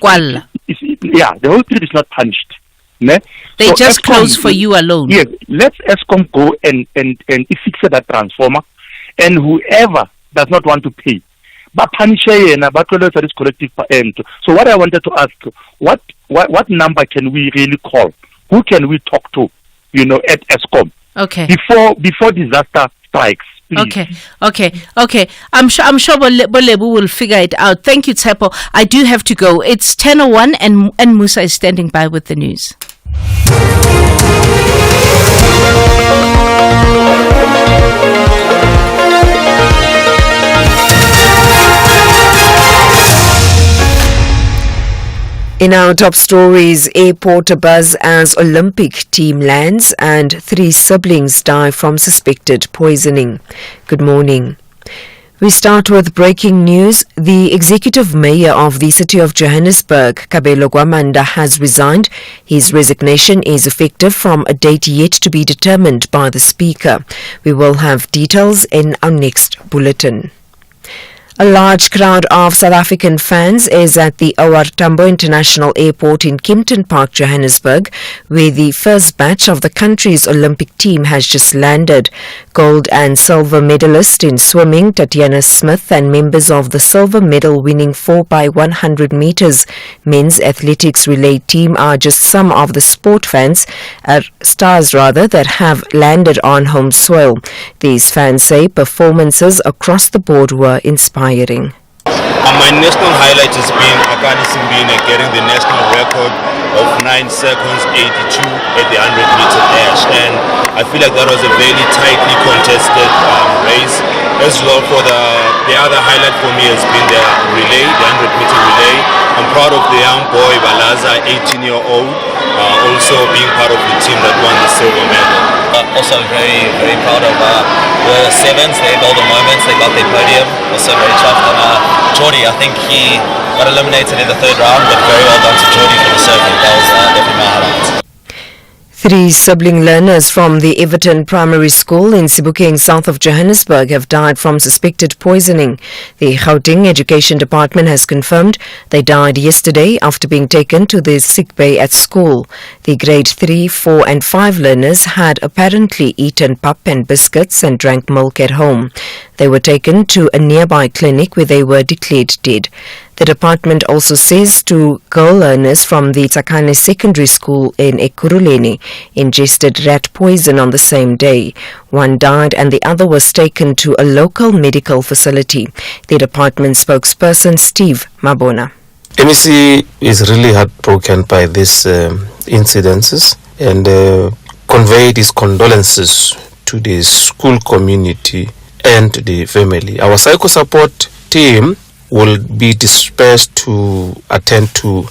street is not punished. Ne? They so just close for you alone. Yes, let Eskom go and fix that transformer, and whoever does not want to pay, but punish this collective end. So what I wanted to ask, what number can we really call? Who can we talk to? At Eskom. Okay. Before disaster strikes. Please. Okay. I'm sure Bolebu will figure it out. Thank you, Tsepo. I do have to go. It's 10:01 and Musa is standing by with the news. In our top stories, airport abuzz as Olympic team lands and 3 siblings die from suspected poisoning. Good morning. We start with breaking news. The executive mayor of the city of Johannesburg, Kabelo Gwamanda, has resigned. His resignation is effective from a date yet to be determined by the speaker. We will have details in our next bulletin. A large crowd of South African fans is at the OR Tambo International Airport in Kempton Park, Johannesburg, where the first batch of the country's Olympic team has just landed. Gold and silver medalist in swimming, Tatiana Smith, and members of the silver medal winning 4x100 meters men's athletics relay team are just some of the stars that have landed on home soil. These fans say performances across the board were inspiring. My national highlight has been Akani Simbine getting the national record of 9 seconds 82 at the 100-meter dash, and I feel like that was a very tightly contested race. As well, for the other highlight for me has been the relay, the 100-meter relay. I'm proud of the young boy Balaza, 18-year-old, also being part of the team that won the silver medal. Also very, very proud of the sevens, their golden moments, they got their podium, also very chuffed. And Jordy, I think he got eliminated in the 3rd round, but very well done to Jordy for the surfing. That was definitely my highlight. 3 sibling learners from the Everton Primary School in Sebokeng, south of Johannesburg, have died from suspected poisoning. The Gauteng Education Department has confirmed they died yesterday after being taken to the sick bay at school. The grade 3, 4 and 5 learners had apparently eaten pap and biscuits and drank milk at home. They were taken to a nearby clinic where they were declared dead. The department also says 2 girl learners from the Tsakane Secondary School in Ekurhuleni ingested rat poison on the same day. One died and the other was taken to a local medical facility. The department spokesperson Steve Mabona. MEC is really heartbroken by these incidences and conveyed his condolences to the school community and the family. Our psycho support team will be dispersed to attend to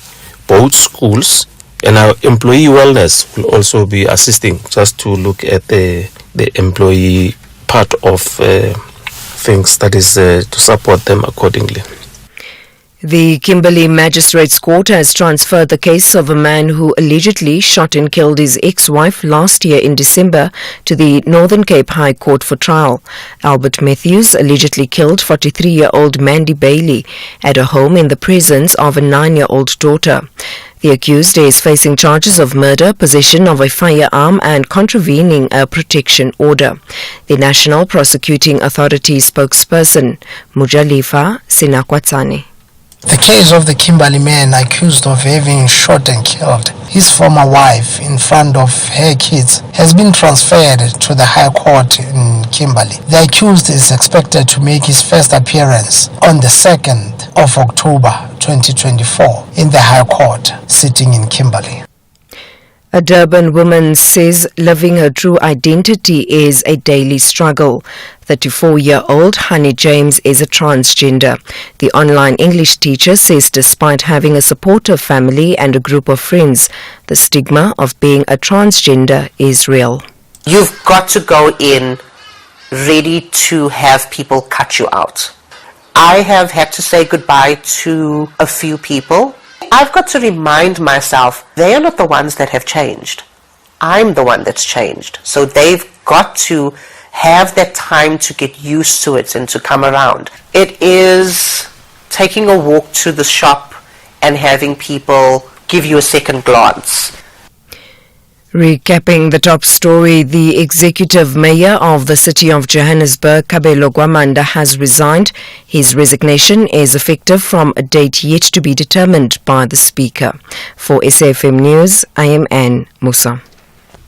both schools, and our employee wellness will also be assisting just to look at the employee part of things, that is to support them accordingly. The Kimberley Magistrates Court has transferred the case of a man who allegedly shot and killed his ex-wife last year in December to the Northern Cape High Court for trial. Albert Matthews allegedly killed 43-year-old Mandy Bailey at a home in the presence of a 9-year-old daughter. The accused is facing charges of murder, possession of a firearm and contravening a protection order. The National Prosecuting Authority spokesperson, Mujalifa Sinakwatsane. The case of the Kimberley man accused of having shot and killed his former wife in front of her kids has been transferred to the High Court in Kimberley. The accused is expected to make his first appearance on the 2nd of October 2024 in the High Court sitting in Kimberley. A Durban woman says living her true identity is a daily struggle. 34-year-old Honey James is a transgender. The online English teacher says despite having a supportive family and a group of friends, the stigma of being a transgender is real. You've got to go in ready to have people cut you out. I have had to say goodbye to a few people. I've got to remind myself they are not the ones that have changed. I'm the one that's changed. So they've got to have that time to get used to it and to come around. It is taking a walk to the shop and having people give you a second glance. Recapping the top story, the executive mayor of the city of Johannesburg, Kabelo Gwamanda, has resigned. His resignation is effective from a date yet to be determined by the speaker. For SAFM News, I am Anne Musa.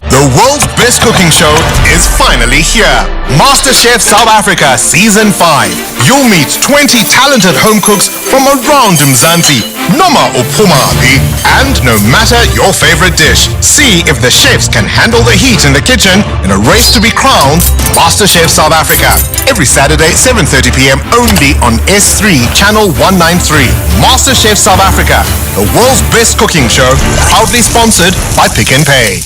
The world's best cooking show is finally here. MasterChef South Africa Season 5. You'll meet 20 talented home cooks from around Mzansi, noma uphumaphi, and no matter your favorite dish. See if the chefs can handle the heat in the kitchen in a race to be crowned MasterChef South Africa. Every Saturday, 7:30 p.m. only on S3 Channel 193. MasterChef South Africa, the world's best cooking show, proudly sponsored by Pick n Pay.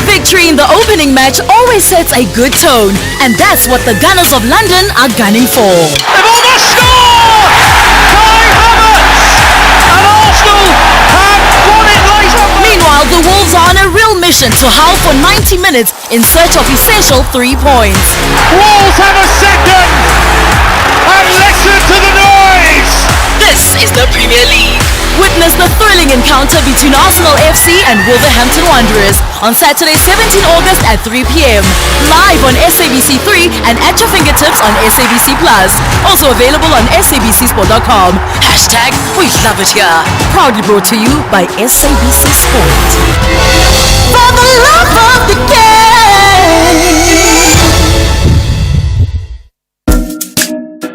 Victory in the opening match always sets a good tone, and that's what the Gunners of London are gunning for. They've almost scored! Kai Havertz! And Arsenal have won it late on. Meanwhile, the Wolves are on a real mission to howl for 90 minutes in search of essential 3 points. Wolves have a second! And listen to the noise! This is the Premier League. Witness the thrilling encounter between Arsenal FC and Wolverhampton Wanderers on Saturday, 17 August at 3 p.m. Live on SABC3 and at your fingertips on SABC Plus. Also available on sabcsport.com. Hashtag we love it here. Proudly brought to you by SABC Sport. For the love of the game.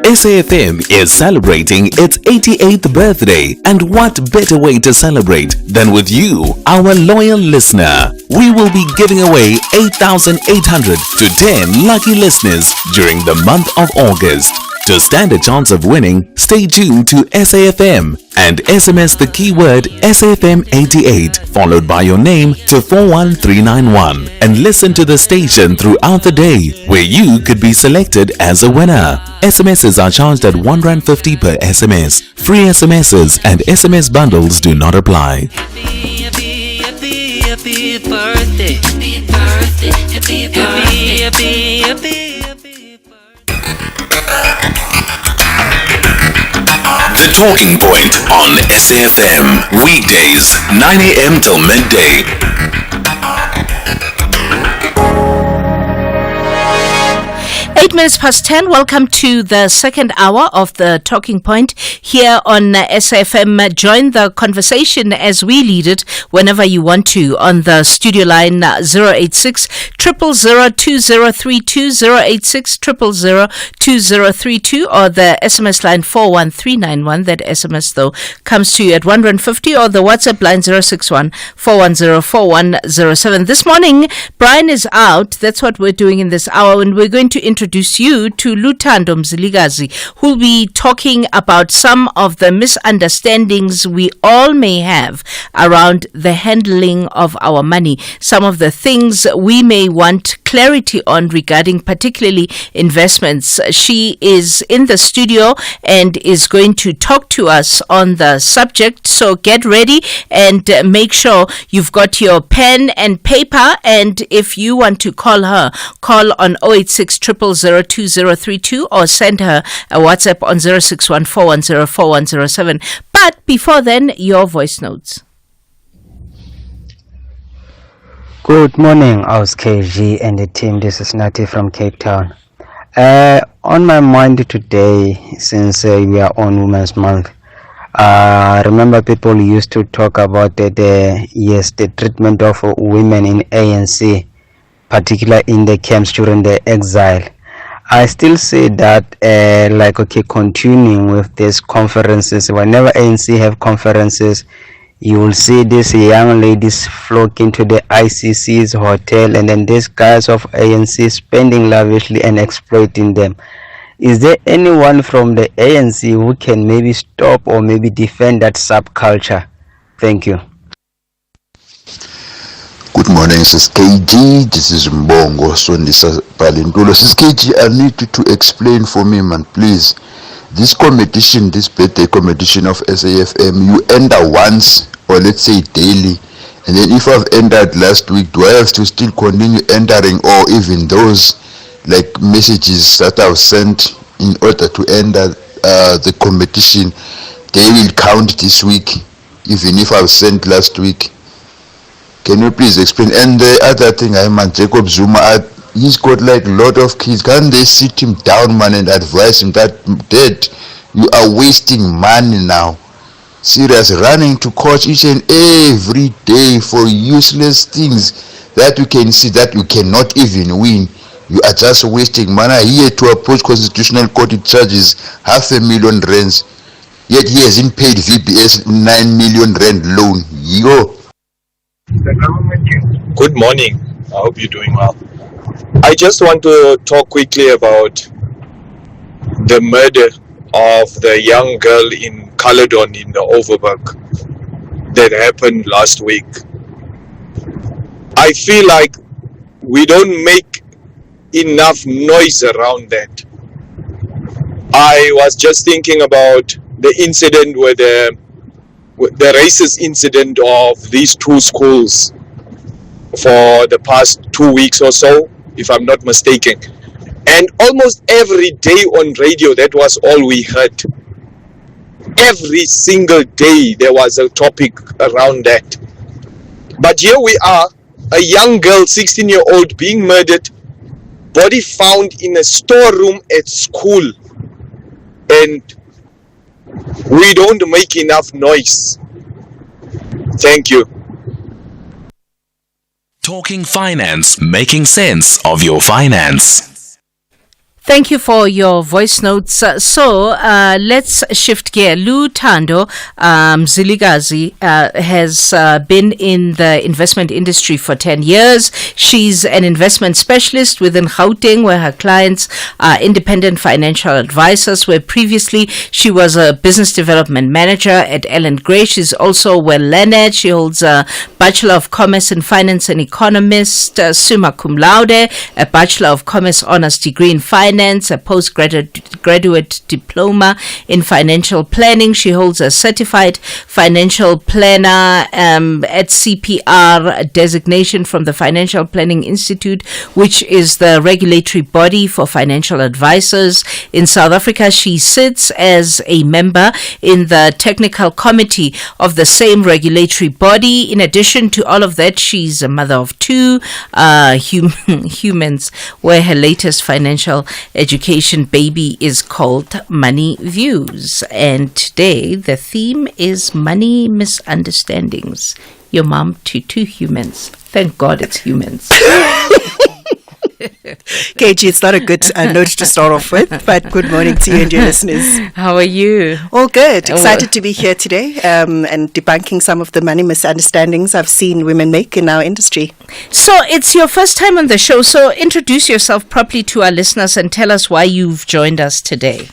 SAFM is celebrating its 88th birthday, and what better way to celebrate than with you, our loyal listener. We will be giving away 8,800 to 10 lucky listeners during the month of August. To stand a chance of winning, stay tuned to SAFM and SMS the keyword SAFM88 followed by your name to 41391 and listen to the station throughout the day where you could be selected as a winner. SMSs are charged at R1.50 per SMS. Free SMSs and SMS bundles do not apply. Happy birthday, happy birthday, happy birthday, happy The Talking Point on SAFM. Weekdays, 9 a.m. till midday. 8 minutes past 10. Welcome to the second hour of the Talking Point here on SAFM. Join the conversation as we lead it whenever you want to on the studio line 086 000 2032 086 000 2032 or the SMS line 41391. That SMS though comes to you at R1.50 or the WhatsApp line 061 410 4107. This morning, Brian is out. That's what we're doing in this hour, and we're going to introduce you to Luthando Mzilikazi, who'll be talking about some of the misunderstandings we all may have around the handling of our money, some of the things we may want clarity on regarding particularly investments. She is in the studio and is going to talk to us on the subject, so get ready and make sure you've got your pen and paper, and if you want to call her, call on 086 000 2032 or send her a WhatsApp on 061 410 4107. But before then, your voice notes. Good morning, I was KG and the team. This is Nati from Cape Town. On my mind today, since we are on Women's Month, remember people used to talk about the treatment of women in ANC, particularly in the camps during the exile. I still say that continuing with these conferences, whenever ANC have conferences, you will see these young ladies flock into the ICC's hotel, and then these guys of ANC spending lavishly and exploiting them. Is there anyone from the ANC who can maybe stop or maybe defend that subculture? Thank you. Good morning, Sis KG. This is Mbongo Sondisa Palindulo. Sis KG, I need you to explain for me, man, please. This competition, this birthday competition of SAFM, you enter once, or let's say daily, and then if I've entered last week, do I have to still continue entering, or even those like messages that I've sent in order to enter the competition, they will count this week, even if I've sent last week? Can you please explain? And the other thing, Jacob Zuma, he's got like a lot of kids. Can't they sit him down, man, and advise him that, Dad, you are wasting money now? Serious, running to court each and every day for useless things that you can see that you cannot even win. You are just wasting money. Here to approach Constitutional Court, it charges R500,000, yet he hasn't paid VPS 9 million rand loan. Yo. Good morning. I hope you're doing well. I just want to talk quickly about the murder of the young girl in Caledon in the Overberg that happened last week. I feel like we don't make enough noise around that. I was just thinking about the incident where the racist incident of these two schools for the past 2 weeks or so, if I'm not mistaken. And almost every day on radio, that was all we heard. Every single day there was a topic around that. But here we are, a young girl, 16-year-old, being murdered, body found in a storeroom at school. And we don't make enough noise. Thank you. Talking finance, making sense of your finance. Thank you for your voice notes. Let's shift gear. Lu Tando Mzilikazi has been in the investment industry for 10 years. She's an investment specialist within Gauteng, where her clients are independent financial advisors, where previously she was a business development manager at Ellen Gray. She's also well-learned. She holds a Bachelor of Commerce in Finance and Economist, summa cum laude, a Bachelor of Commerce honors degree in Finance, a postgraduate diploma in financial planning. She holds a certified financial planner at CPR designation from the Financial Planning Institute, which is the regulatory body for financial advisors in South Africa. She sits as a member in the technical committee of the same regulatory body. In addition to all of that, she's a mother of two humans, where her latest financial education baby is called Money Views. And today the theme is money misunderstandings. Your mom to two humans. Thank God it's humans. KG, it's not a good note to start off with, but good morning to you and your listeners. How are you? All good. Excited to be here today and debunking some of the money misunderstandings I've seen women make in our industry. So it's your first time on the show, so introduce yourself properly to our listeners and tell us why you've joined us today.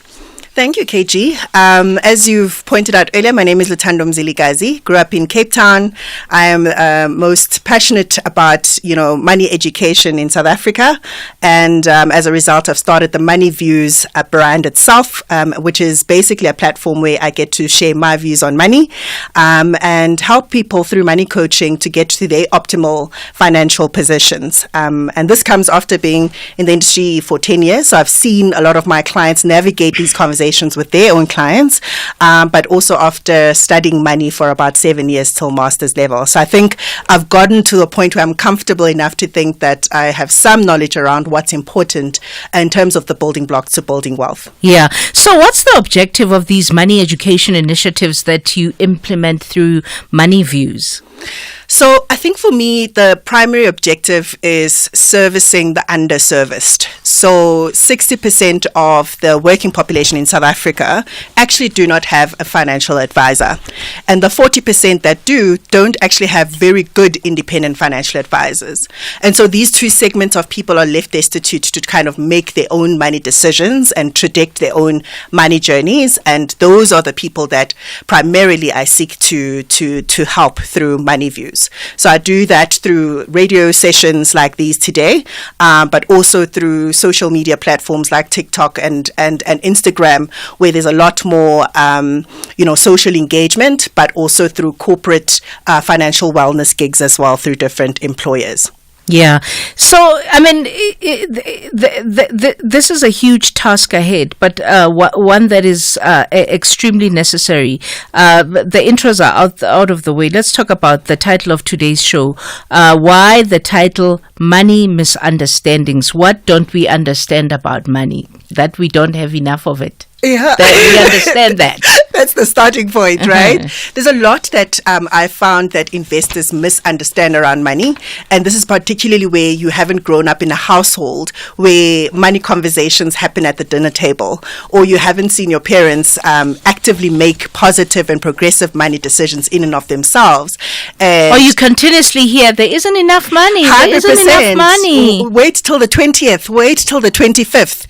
Thank you, KG. As you've pointed out earlier, my name is Lutando Mzilikazi. Grew up in Cape Town. I am most passionate about, money education in South Africa. And as a result, I've started the Money Views brand itself, which is basically a platform where I get to share my views on money and help people through money coaching to get to their optimal financial positions. And this comes after being in the industry for 10 years. So I've seen a lot of my clients navigate these conversations conversations with their own clients, but also after studying money for about 7 years till master's level. So I think I've gotten to a point where I'm comfortable enough to think that I have some knowledge around what's important in terms of the building blocks to building wealth. Yeah. So what's the objective of these money education initiatives that you implement through Money Views? So I think for me, the primary objective is servicing the underserviced. So 60% of the working population in South Africa actually do not have a financial advisor. And the 40% that don't actually have very good independent financial advisors. And so these two segments of people are left destitute to kind of make their own money decisions and predict their own money journeys. And those are the people that primarily I seek to help through Money Views. So I do that through radio sessions like these today, but also through social media platforms like TikTok and Instagram, where there's a lot more, social engagement, but also through corporate financial wellness gigs as well through different employers. Yeah. So, I mean, this is a huge task ahead, but one that is extremely necessary. The intros are out of the way. Let's talk about the title of today's show. Why the title, Money Misunderstandings? What don't we understand about money? That we don't have enough of it. Yeah. That we understand that. That's the starting point, right? There's a lot that I found that investors misunderstand around money. And this is particularly where you haven't grown up in a household where money conversations happen at the dinner table, or you haven't seen your parents actively make positive and progressive money decisions in and of themselves. Or you continuously hear, there isn't enough money. 100%. There isn't enough money. Wait till the 20th. Wait till the 25th.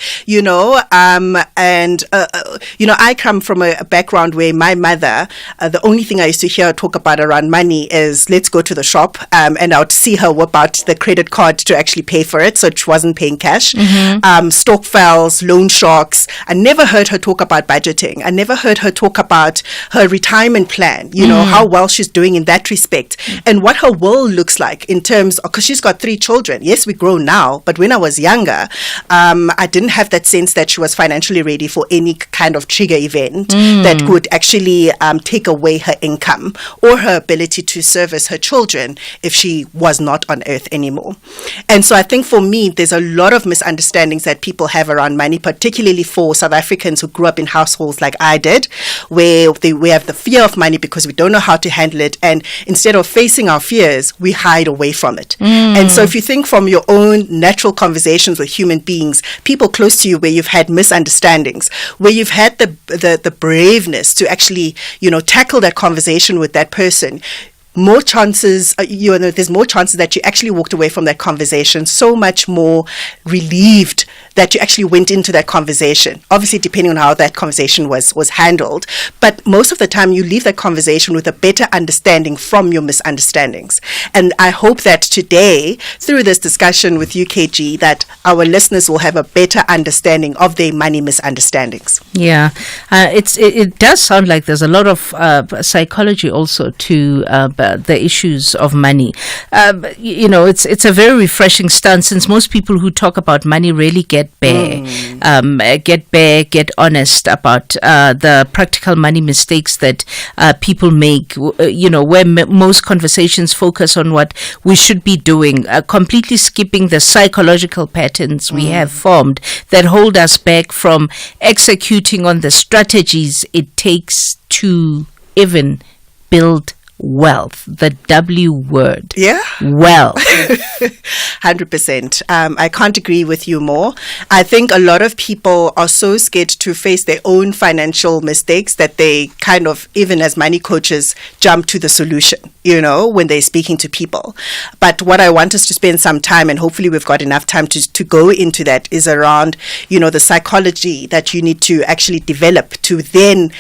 I come from a background where my mother, the only thing I used to hear her talk about around money is let's go to the shop, and I would see her whip out the credit card to actually pay for it, so she wasn't paying cash. Stokvels, loan sharks. I never heard her talk about budgeting. I never heard her talk about her retirement plan, how well she's doing in that respect, and what her will looks like in terms of, because she's got 3 children. Yes, we grow now, but when I was younger, I didn't have that sense that she was financially ready for any kind of trigger event that could actually take away her income or her ability to service her children if she was not on earth anymore. And so I think for me, there's a lot of misunderstandings that people have around money, particularly for South Africans who grew up in households like I did, where we have the fear of money because we don't know how to handle it. And instead of facing our fears, we hide away from it. And so if you think from your own natural conversations with human beings, people close to you where you've had misunderstandings, where you've had the braveness to actually, tackle that conversation with that person, more chances, there's more chances that you actually walked away from that conversation so much more relieved that you actually went into that conversation. Obviously, depending on how that conversation was handled. But most of the time, you leave that conversation with a better understanding from your misunderstandings. And I hope that today, through this discussion with UKG, that our listeners will have a better understanding of their money misunderstandings. Yeah. It does sound like there's a lot of psychology also to the issues of money. It's a very refreshing stance, since most people who talk about money really get honest about the practical money mistakes that people make, where most conversations focus on what we should be doing, completely skipping the psychological patterns we have formed that hold us back from executing on the strategies it takes to even build wealth. The W word. Yeah. Wealth. 100%. I can't agree with you more. I think a lot of people are so scared to face their own financial mistakes that they kind of, even as money coaches, jump to the solution, when they're speaking to people. But what I want us to spend some time, and hopefully we've got enough time to go into that, is around, the psychology that you need to actually develop to then,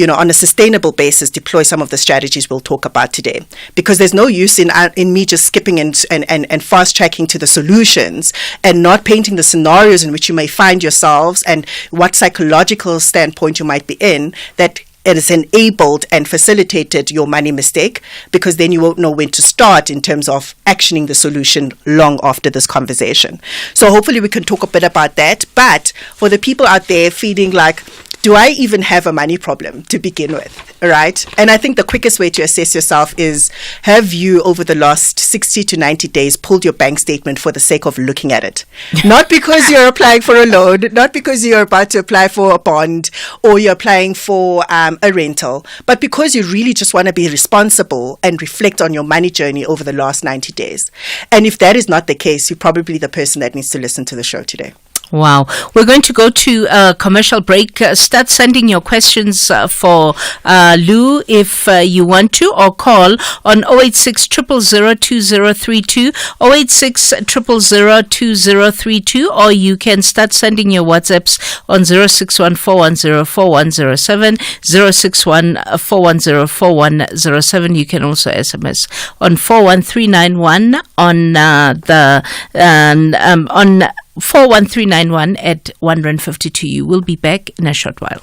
on a sustainable basis, deploy some of the strategies we'll talk about today. Because there's no use in me just skipping and fast tracking to the solutions and not painting the scenarios in which you may find yourselves and what psychological standpoint you might be in, that it has enabled and facilitated your money mistake, because then you won't know when to start in terms of actioning the solution long after this conversation. So hopefully we can talk a bit about that. But for the people out there feeling like, do I even have a money problem to begin with, right? And I think the quickest way to assess yourself is, have you over the last 60 to 90 days pulled your bank statement for the sake of looking at it? Not because you're applying for a loan, not because you're about to apply for a bond or you're applying for a rental, but because you really just want to be responsible and reflect on your money journey over the last 90 days. And if that is not the case, you're probably the person that needs to listen to the show today. Wow. We're going to go to a commercial break. Start sending your questions for Lou if you want to, or call on 086 000 2032, 086 000 2032, or you can start sending your WhatsApps on 061 410 4107, 061 410 4107. You can also SMS on 41391 on 41391 at 152. You will be back in a short while.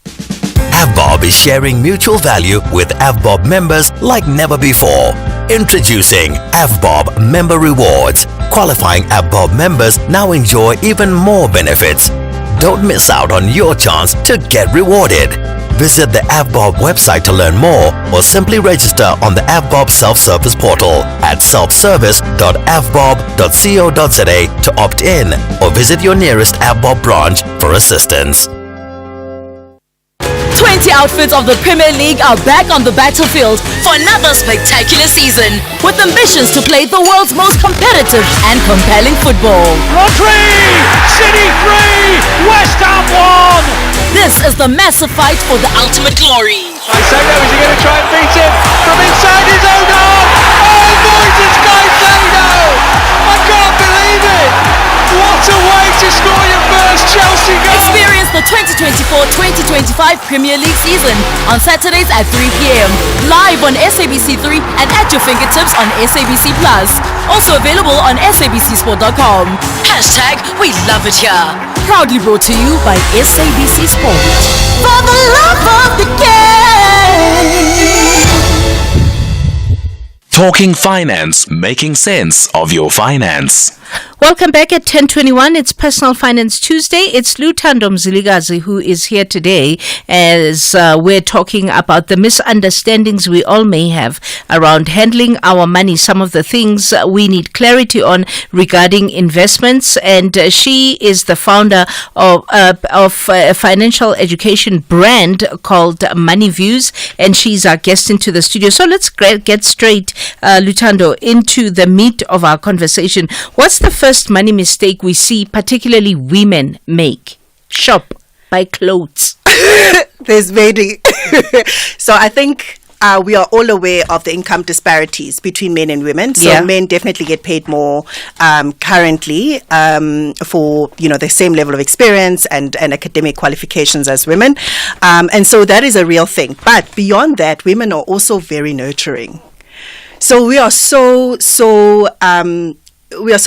AVBOB is sharing mutual value with AVBOB members like never before. Introducing AVBOB Member Rewards. Qualifying AVBOB members now enjoy even more benefits. Don't miss out on your chance to get rewarded. Visit the AVBOB website to learn more, or simply register on the AVBOB self-service portal at self-service.avbob.co.za to opt in, or visit your nearest AVBOB branch for assistance. 20 outfits of the Premier League are back on the battlefield for another spectacular season, with ambitions to play the world's most competitive and compelling football. Rodri! City 3! West Ham 1! This is the massive fight for the ultimate glory. Caicedo, is he going to try and beat him from inside his own half? Oh, Moises Caicedo! I can't believe it! What a way to score your first Chelsea goal! Experience the 2024-2025 Premier League season on Saturdays at 3 p.m. live on SABC3 and at your fingertips on SABC Plus. Also available on sabcsport.com. Hashtag we love it here. Proudly brought to you by SABC Sport. For the love of the game. Talking finance, making sense of your finance. Welcome back at 10:21. It's Personal Finance Tuesday. It's Luthando Mzilikazi who is here today as we're talking about the misunderstandings we all may have around handling our money, some of the things we need clarity on regarding investments. And she is the founder of a financial education brand called Money Views, and she's our guest into the studio. So let's get straight, Luthando, into the meat of our conversation. What's the first money mistake we see particularly women make? Shop, buy clothes. There's many. So I think we are all aware of the income disparities between men and women. So men definitely get paid more currently for the same level of experience and academic qualifications as women. And so that is a real thing. But beyond that, women are also very nurturing. So we are so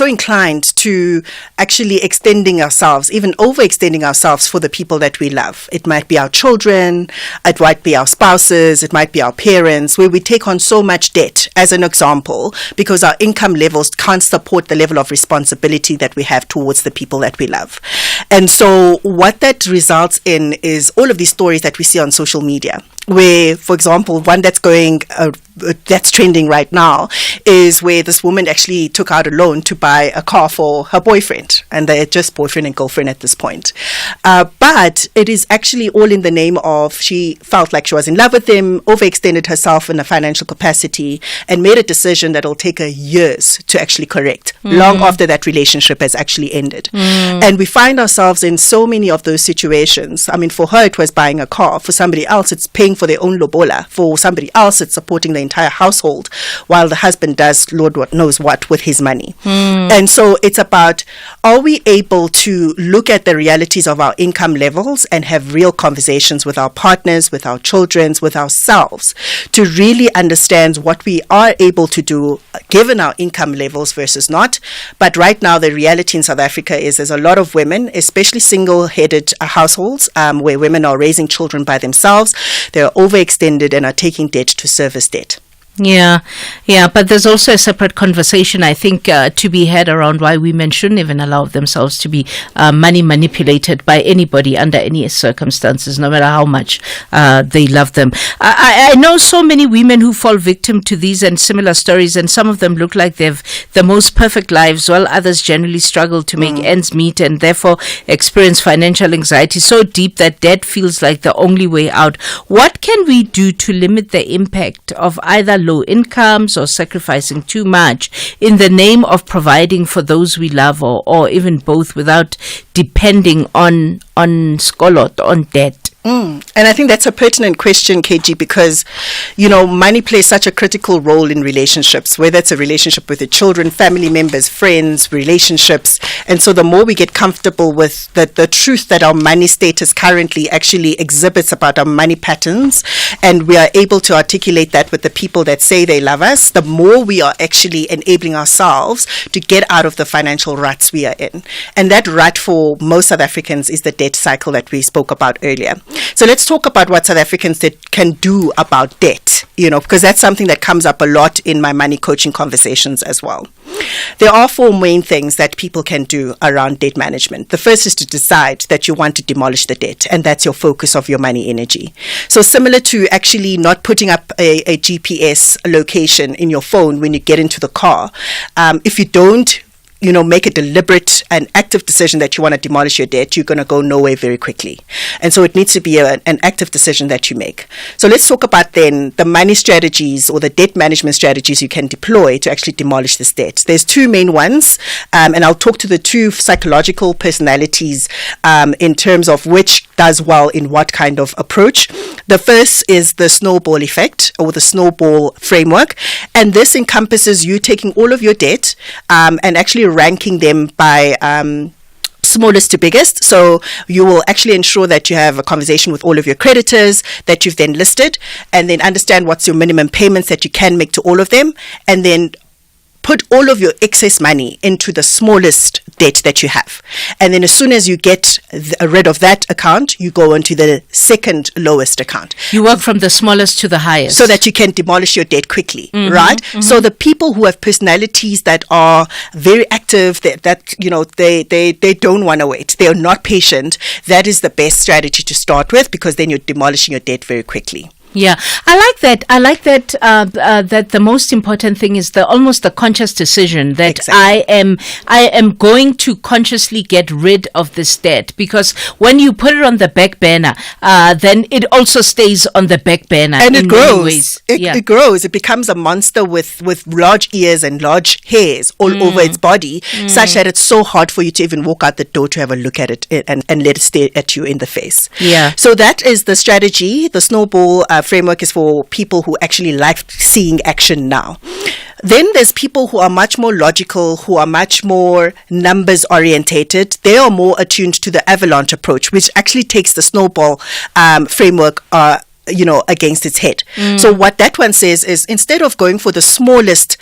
inclined to actually extending ourselves, even overextending ourselves for the people that we love. It might be our children, it might be our spouses, it might be our parents, where we take on so much debt, as an example, because our income levels can't support the level of responsibility that we have towards the people that we love. And so what that results in is all of these stories that we see on social media, where, for example, one that's trending right now is where this woman actually took out a loan to buy a car for her boyfriend, and they're just boyfriend and girlfriend at this point. But it is actually all in the name of she felt like she was in love with him, overextended herself in a financial capacity, and made a decision that will take her years to actually correct, long after that relationship has actually ended. And we find ourselves in so many of those situations. I mean, for her, it was buying a car. For somebody else, it's paying for their own lobola. For somebody else, it's supporting the entire household, while the husband does Lord knows what with his money. And so it's about, are we able to look at the realities of our income levels and have real conversations with our partners, with our children, with ourselves, to really understand what we are able to do given our income levels versus not. But right now, the reality in South Africa is there's a lot of women, especially single-headed households, where women are raising children by themselves. They're overextended and are taking debt to service debt. Yeah, but there's also a separate conversation, I think, to be had around why women shouldn't even allow themselves to be money manipulated by anybody under any circumstances, no matter how much they love them. I know so many women who fall victim to these and similar stories, and some of them look like they've the most perfect lives, while others generally struggle to make ends meet and therefore experience financial anxiety so deep that debt feels like the only way out. What can we do to limit the impact of either low incomes or sacrificing too much in the name of providing for those we love, or even both, without depending on skolot, on debt? And I think that's a pertinent question, KG, because, money plays such a critical role in relationships, whether it's a relationship with your children, family members, friends, relationships. And so the more we get comfortable with the truth that our money status currently actually exhibits about our money patterns, and we are able to articulate that with the people that say they love us, the more we are actually enabling ourselves to get out of the financial ruts we are in. And that rut for most South Africans is the debt cycle that we spoke about earlier. So let's talk about what South Africans can do about debt, because that's something that comes up a lot in my money coaching conversations as well. There are 4 main things that people can do around debt management. The first is to decide that you want to demolish the debt, and that's your focus of your money energy. So similar to actually not putting up a GPS location in your phone when you get into the car, if you don't make a deliberate and active decision that you want to demolish your debt, you're going to go nowhere very quickly. And so it needs to be an active decision that you make. So let's talk about then the money strategies or the debt management strategies you can deploy to actually demolish this debt. There's 2 main ones, and I'll talk to the 2 psychological personalities in terms of which does well in what kind of approach. The first is the snowball effect, or the snowball framework. And this encompasses you taking all of your debt and actually ranking them by smallest to biggest. So you will actually ensure that you have a conversation with all of your creditors that you've then listed, and then understand what's your minimum payments that you can make to all of them, and then put all of your excess money into the smallest debt that you have. And then as soon as you get rid of that account, you go into the second lowest account. You work from the smallest to the highest, so that you can demolish your debt quickly, right? So the people who have personalities that are very active, they don't want to wait, they are not patient, that is the best strategy to start with, because then you're demolishing your debt very quickly. Yeah, I like that. That the most important thing is almost the conscious decision that exactly. I am going to consciously get rid of this debt, because when you put it on the back burner, then it also stays on the back burner, and it grows. It grows. It becomes a monster with large ears and large hairs all over its body, such that it's so hard for you to even walk out the door to have a look at it and let it stare at you in the face. Yeah. So that is the strategy. The snowball framework is for people who actually like seeing action now. Then there's people who are much more logical, who are much more numbers orientated. They are more attuned to the avalanche approach, which actually takes the snowball framework against its head. So what that one says is, instead of going for the smallest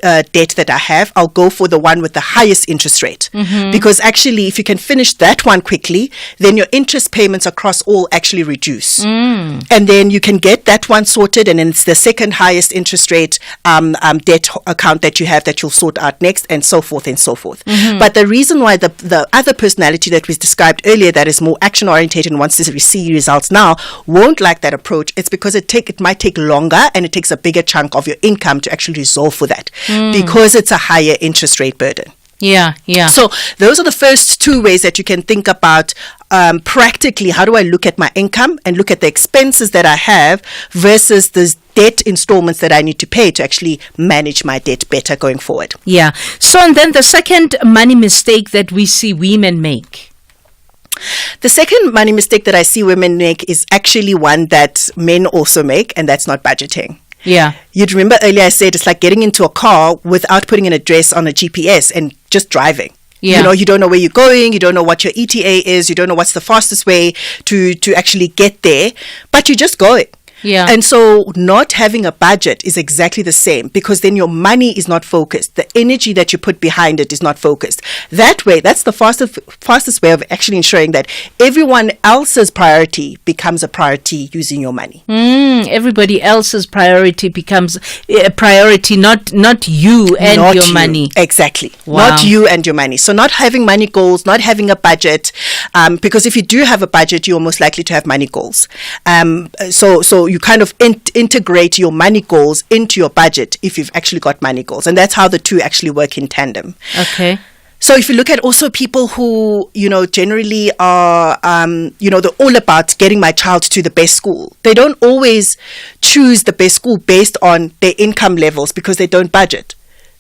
debt that I have, I'll go for the one with the highest interest rate. Because actually, if you can finish that one quickly, then your interest payments across all actually reduce. And then you can get that one sorted, and then it's the second highest interest rate debt account that you have that you'll sort out next, and so forth and so forth. But the reason why the other personality that was described earlier, that is more action oriented and wants to see results now, won't like that approach. It's because it might take longer, and it takes a bigger chunk of your income to actually resolve for that, because it's a higher interest rate burden. Yeah. So those are the first 2 ways that you can think about practically, how do I look at my income and look at the expenses that I have versus the debt installments that I need to pay to actually manage my debt better going forward. Yeah. So, and then the second money mistake that we see women make. The second money mistake that I see women make is actually one that men also make, and that's not budgeting. Yeah. You'd remember earlier I said it's like getting into a car without putting an address on a GPS and just driving. Yeah. You don't know where you're going, you don't know what your ETA is, you don't know what's the fastest way to actually get there, but you're just going. Yeah. And so not having a budget is exactly the same, because then your money is not focused. The energy that you put behind it is not focused. That way, that's the fastest way of actually ensuring that everyone else's priority becomes a priority using your money. Everybody else's priority becomes a priority, not you and Not your you. money. Exactly. Wow. Not you and your money. So not having money goals, not having a budget, because if you do have a budget, you're most likely to have money goals. So you kind of integrate your money goals into your budget if you've actually got money goals. And that's how the two actually work in tandem. Okay. So if you look at also people who, generally are, they're all about getting my child to the best school. They don't always choose the best school based on their income levels because they don't budget.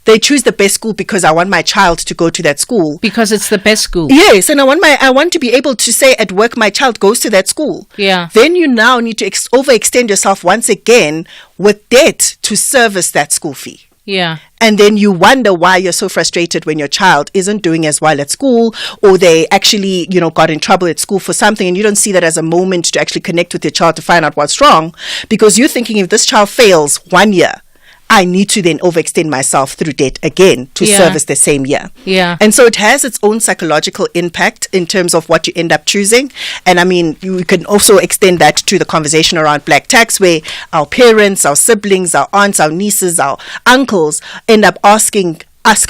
They choose the best school because I want my child to go to that school. Because it's the best school. Yes, and I want to be able to say at work my child goes to that school. Yeah. Then you now need to overextend yourself once again with debt to service that school fee. Yeah. And then you wonder why you're so frustrated when your child isn't doing as well at school, or they actually, got in trouble at school for something, and you don't see that as a moment to actually connect with your child to find out what's wrong, because you're thinking if this child fails 1 year, I need to then overextend myself through debt again to service the same year. Yeah. And so it has its own psychological impact in terms of what you end up choosing. And I mean, you can also extend that to the conversation around black tax, where our parents, our siblings, our aunts, our nieces, our uncles end up ask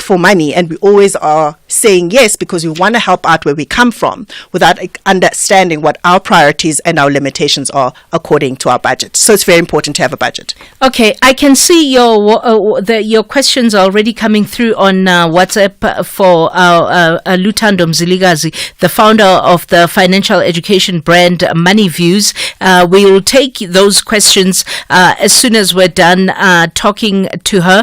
for money, and we always are saying yes because we want to help out where we come from without understanding what our priorities and our limitations are according to our budget. So it's very important to have a budget. Okay, I can see your questions are already coming through on WhatsApp for our Luthando Mzilikazi, the founder of the financial education brand Money Views. We will take those questions as soon as we're done talking to her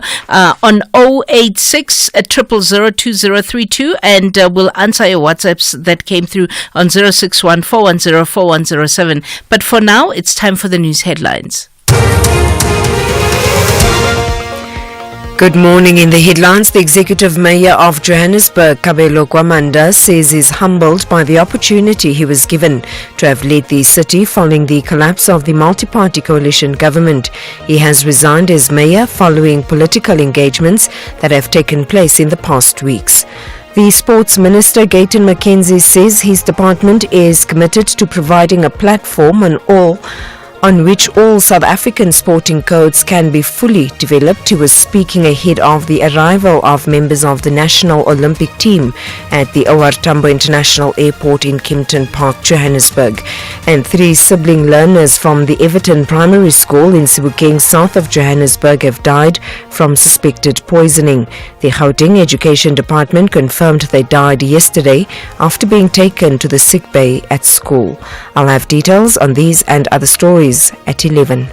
on 086 0002032, and we'll answer your WhatsApps that came through on 0614104107. But for now, it's time for the news headlines. Good morning. In the headlines, the executive mayor of Johannesburg, Kabelo Kwamanda, says he's humbled by the opportunity he was given to have led the city following the collapse of the multi-party coalition government. He has resigned as mayor following political engagements that have taken place in the past weeks. The Sports Minister, Gayton McKenzie, says his department is committed to providing a platform on which all South African sporting codes can be fully developed. He was speaking ahead of the arrival of members of the National Olympic team at the O.R. Tambo International Airport in Kempton Park, Johannesburg. And 3 sibling learners from the Everton Primary School in Sebokeng, south of Johannesburg, have died from suspected poisoning. The Gauteng Education Department confirmed they died yesterday after being taken to the sick bay at school. I'll have details on these and other stories at 11.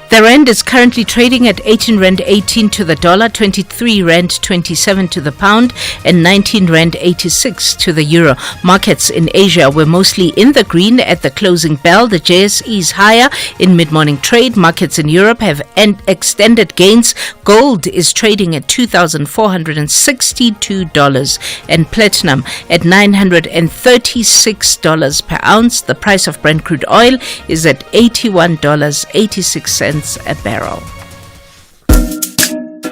The rand is currently trading at 18 rand 18 to the dollar, 23 rand 27 to the pound, and 19 rand 86 to the euro. Markets in Asia were mostly in the green at the closing bell. The JSE is higher in mid-morning trade. Markets in Europe have extended gains. Gold is trading at $2,462 and platinum at $936 per ounce. The price of Brent crude oil is at $81.86 a barrel.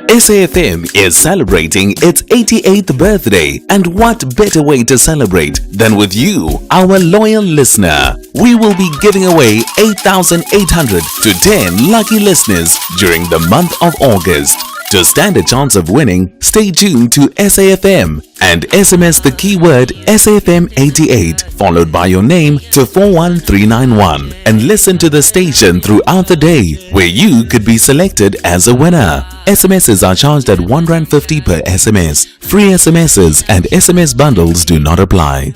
SAFM is celebrating its 88th birthday, and what better way to celebrate than with you, our loyal listener. We will be giving away 8,800 to 10 lucky listeners during the month of August. To stand a chance of winning, stay tuned to SAFM and SMS the keyword SAFM88 followed by your name to 41391 and listen to the station throughout the day, where you could be selected as a winner. SMSs are charged at R1.50 per SMS. Free SMSs and SMS bundles do not apply.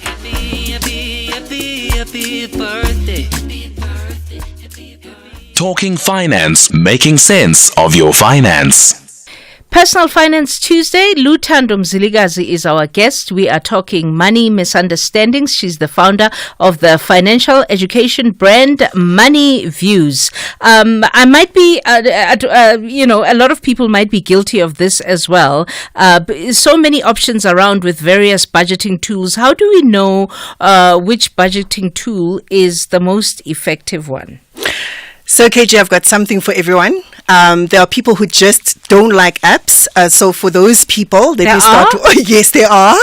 Talking finance, making sense of your finance. Personal Finance Tuesday, Luthando Mzilikazi is our guest. We are talking money misunderstandings. She's the founder of the financial education brand Money Views. I might be, a lot of people might be guilty of this as well. So many options around with various budgeting tools. How do we know which budgeting tool is the most effective one? So, KG, I've got something for everyone. There are people who just don't like apps. So for those people, yes, they are.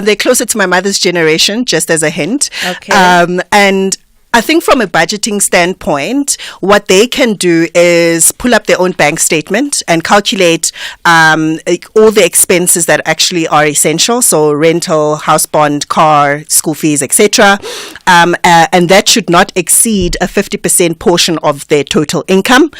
They're closer to my mother's generation, just as a hint. Okay. And I think from a budgeting standpoint, what they can do is pull up their own bank statement and calculate all the expenses that actually are essential. So rental, house bond, car, school fees, etc. And that should not exceed a 50% portion of their total income.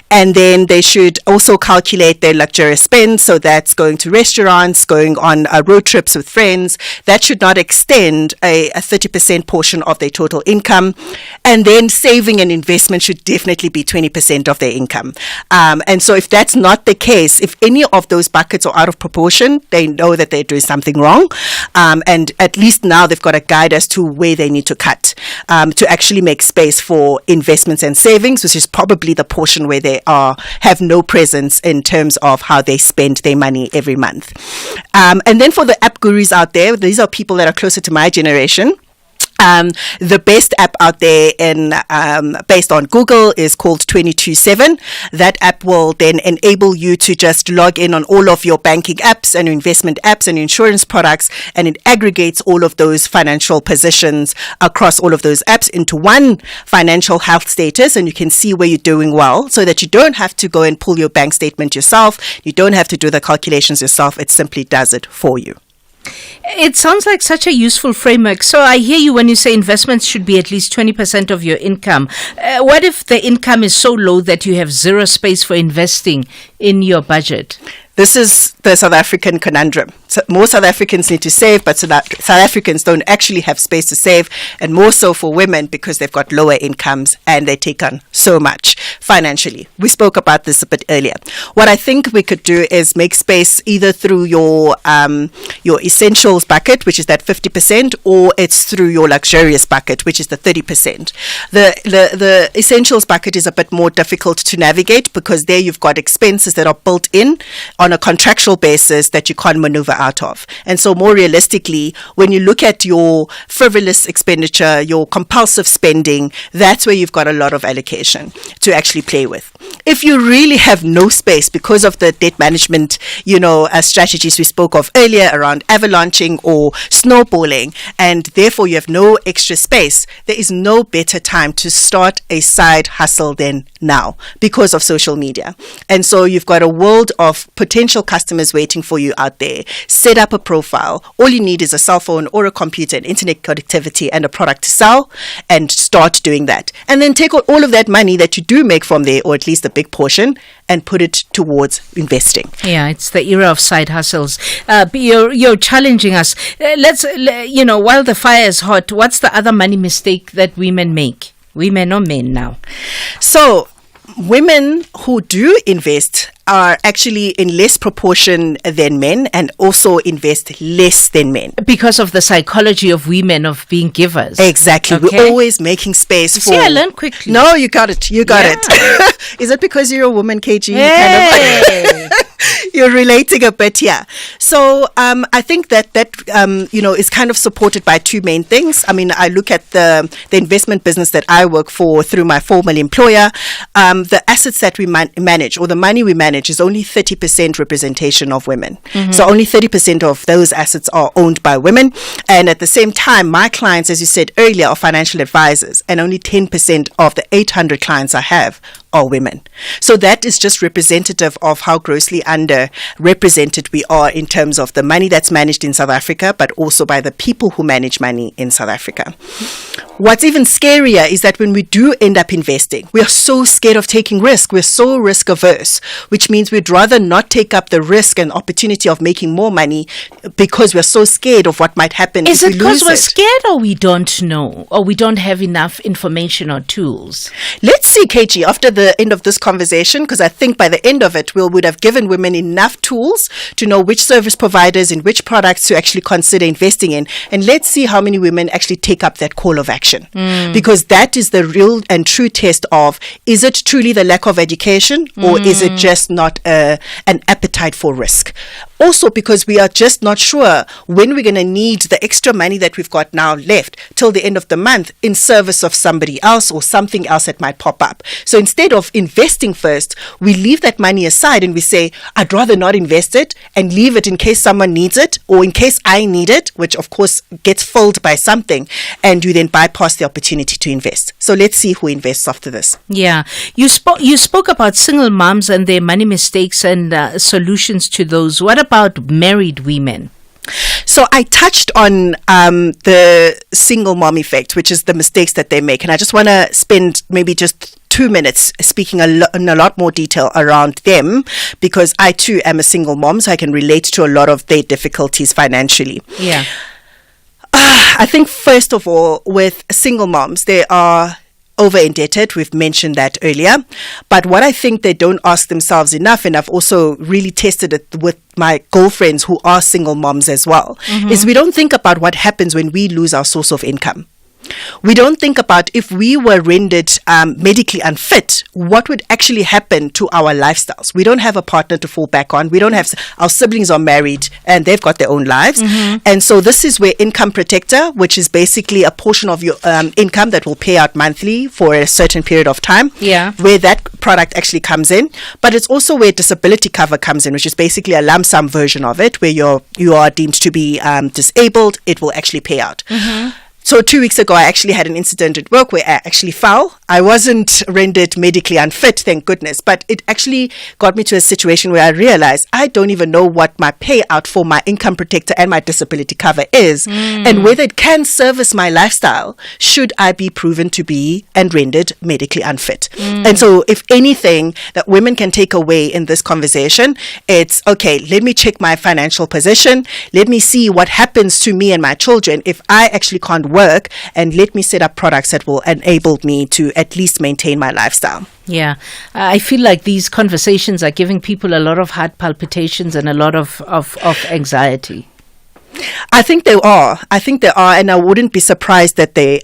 And then they should also calculate their luxurious spend. So that's going to restaurants, going on road trips with friends. That should not extend a 30% portion of their total income. And then saving and investment should definitely be 20% of their income. And so if that's not the case, if any of those buckets are out of proportion, they know that they're doing something wrong. And at least now they've got a guide as to where they need to cut to actually make space for investments and savings, which is probably the portion where they have no presence in terms of how they spend their money every month. And then for the app gurus out there, these are people that are closer to my generation. The best app out there based on Google is called 22/7. That app will then enable you to just log in on all of your banking apps and investment apps and insurance products, and it aggregates all of those financial positions across all of those apps into one financial health status, and you can see where you're doing well, so that you don't have to go and pull your bank statement yourself. You don't have to do the calculations yourself. It simply does it for you. It sounds like such a useful framework. So I hear you when you say investments should be at least 20% of your income. What if the income is so low that you have zero space for investing in your budget? This is the South African conundrum. So more South Africans need to save, but South Africans don't actually have space to save, and more so for women because they've got lower incomes and they take on so much financially. We spoke about this a bit earlier. What I think we could do is make space either through your essentials bucket, which is that 50%, or it's through your luxurious bucket, which is the 30%. The essentials bucket is a bit more difficult to navigate because there you've got expenses that are built in on a contractual basis that you can't maneuver out of. And so more realistically, when you look at your frivolous expenditure, your compulsive spending, that's where you've got a lot of allocation to actually play with. If you really have no space because of the debt management, strategies we spoke of earlier around avalanching or snowballing, and therefore you have no extra space, there is no better time to start a side hustle than now because of social media. And so you've got a world of potential customers waiting for you out there. Set up a profile. All you need is a cell phone or a computer and internet connectivity and a product to sell, and start doing that. And then take all of that money that you do make from there, or at least a big portion, and put it towards investing. Yeah, it's the era of side hustles. You're challenging us. While the fire is hot, what's the other money mistake that women make? Women or men now? So, women who do invest are actually in less proportion than men, and also invest less than men. Because of the psychology of women of being givers. Exactly. Okay. We're always making space for... See, I learned quickly. No, you got it. it. Is it because you're a woman, KG? Hey. You're relating a bit here. So I think that is kind of supported by two main things. I mean, I look at the investment business that I work for through my former employer. The assets that we manage, or the money we manage, is only 30% representation of women. Mm-hmm. So only 30% of those assets are owned by women. And at the same time, my clients, as you said earlier, are financial advisors, and only 10% of the 800 clients I have are women. So that is just representative of how grossly underrepresented we are in terms of the money that's managed in South Africa, but also by the people who manage money in South Africa. What's even scarier is that when we do end up investing, we are so scared of taking risk. We're so risk averse, which means we'd rather not take up the risk and opportunity of making more money because we're so scared of what might happen if we lose it. Is it because we're scared, or we don't know, or we don't have enough information or tools? Let's see, KG, after the end of this conversation, because I think by the end of it, we would have given women enough tools to know which service providers and which products to actually consider investing in. And let's see how many women actually take up that call of action. Because that is the real and true test of, is it truly the lack of education, or is it just not an appetite for risk? Also, because we are just not sure when we're going to need the extra money that we've got now left till the end of the month in service of somebody else or something else that might pop up. So instead of investing first, we leave that money aside and we say, I'd rather not invest it and leave it in case someone needs it, or in case I need it, which of course gets filled by something, and you then bypass the opportunity to invest. So let's see who invests after this. Yeah. You spoke about single moms and their money mistakes and solutions to those. What about married women? So I touched on the single mom effect, which is the mistakes that they make. And I just want to spend maybe just 2 minutes speaking in a lot more detail around them, because I too am a single mom, so I can relate to a lot of their difficulties financially. Yeah. I think first of all, with single moms, they are over indebted. We've mentioned that earlier. But what I think they don't ask themselves enough, and I've also really tested it with my girlfriends who are single moms as well, is we don't think about what happens when we lose our source of income. We don't think about if we were rendered medically unfit, what would actually happen to our lifestyles. We don't have a partner to fall back on. We don't have, our siblings are married and they've got their own lives. And so this is where Income Protector, which is basically a portion of your income that will pay out monthly for a certain period of time, where that product actually comes in. But it's also where disability cover comes in, which is basically a lump sum version of it, where you are deemed to be disabled, it will actually pay out. So 2 weeks ago, I actually had an incident at work where I actually fell. I wasn't rendered medically unfit, thank goodness, but it actually got me to a situation where I realized I don't even know what my payout for my income protector and my disability cover is, and whether it can service my lifestyle should I be proven to be and rendered medically unfit. And so if anything that women can take away in this conversation, it's, okay, let me check my financial position. Let me see what happens to me and my children if I actually can't work, and let me set up products that will enable me to at least maintain my lifestyle. Yeah, I feel like these conversations are giving people a lot of heart palpitations and a lot of anxiety. I think they are, and I wouldn't be surprised that they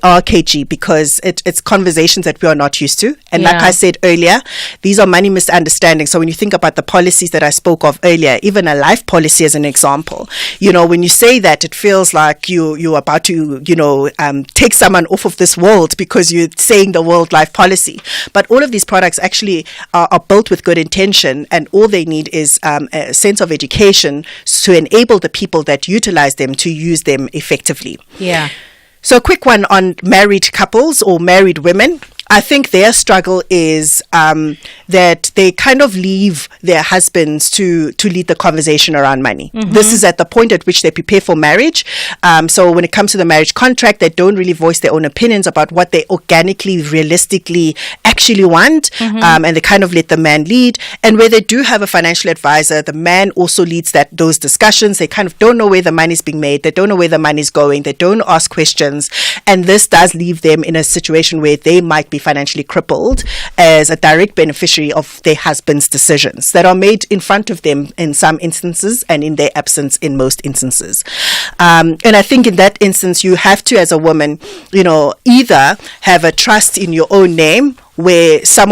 are, KG, because it's conversations that we are not used to. And like I said earlier, these are money misunderstandings. So when you think about the policies that I spoke of earlier, even a life policy as an example, when you say that, it feels like you're about to, take someone off of this world because you're saying the world life policy. But all of these products actually are built with good intention, and all they need is a sense of education to enable the people that utilize them to use them effectively. Yeah. So a quick one on married couples or married women. I think their struggle is that they kind of leave their husbands to lead the conversation around money. This is at the point at which they prepare for marriage. So when it comes to the marriage contract, they don't really voice their own opinions about what they organically, realistically actually want, and they kind of let the man lead. And where they do have a financial advisor, the man also leads those discussions. They kind of don't know where the money is being made. They don't know where the money is going. They don't ask questions. And this does leave them in a situation where they might be financially crippled as a direct beneficiary of their husband's decisions that are made in front of them in some instances, and in their absence in most instances. And I think in that instance, you have to, as a woman, either have a trust in your own name where someone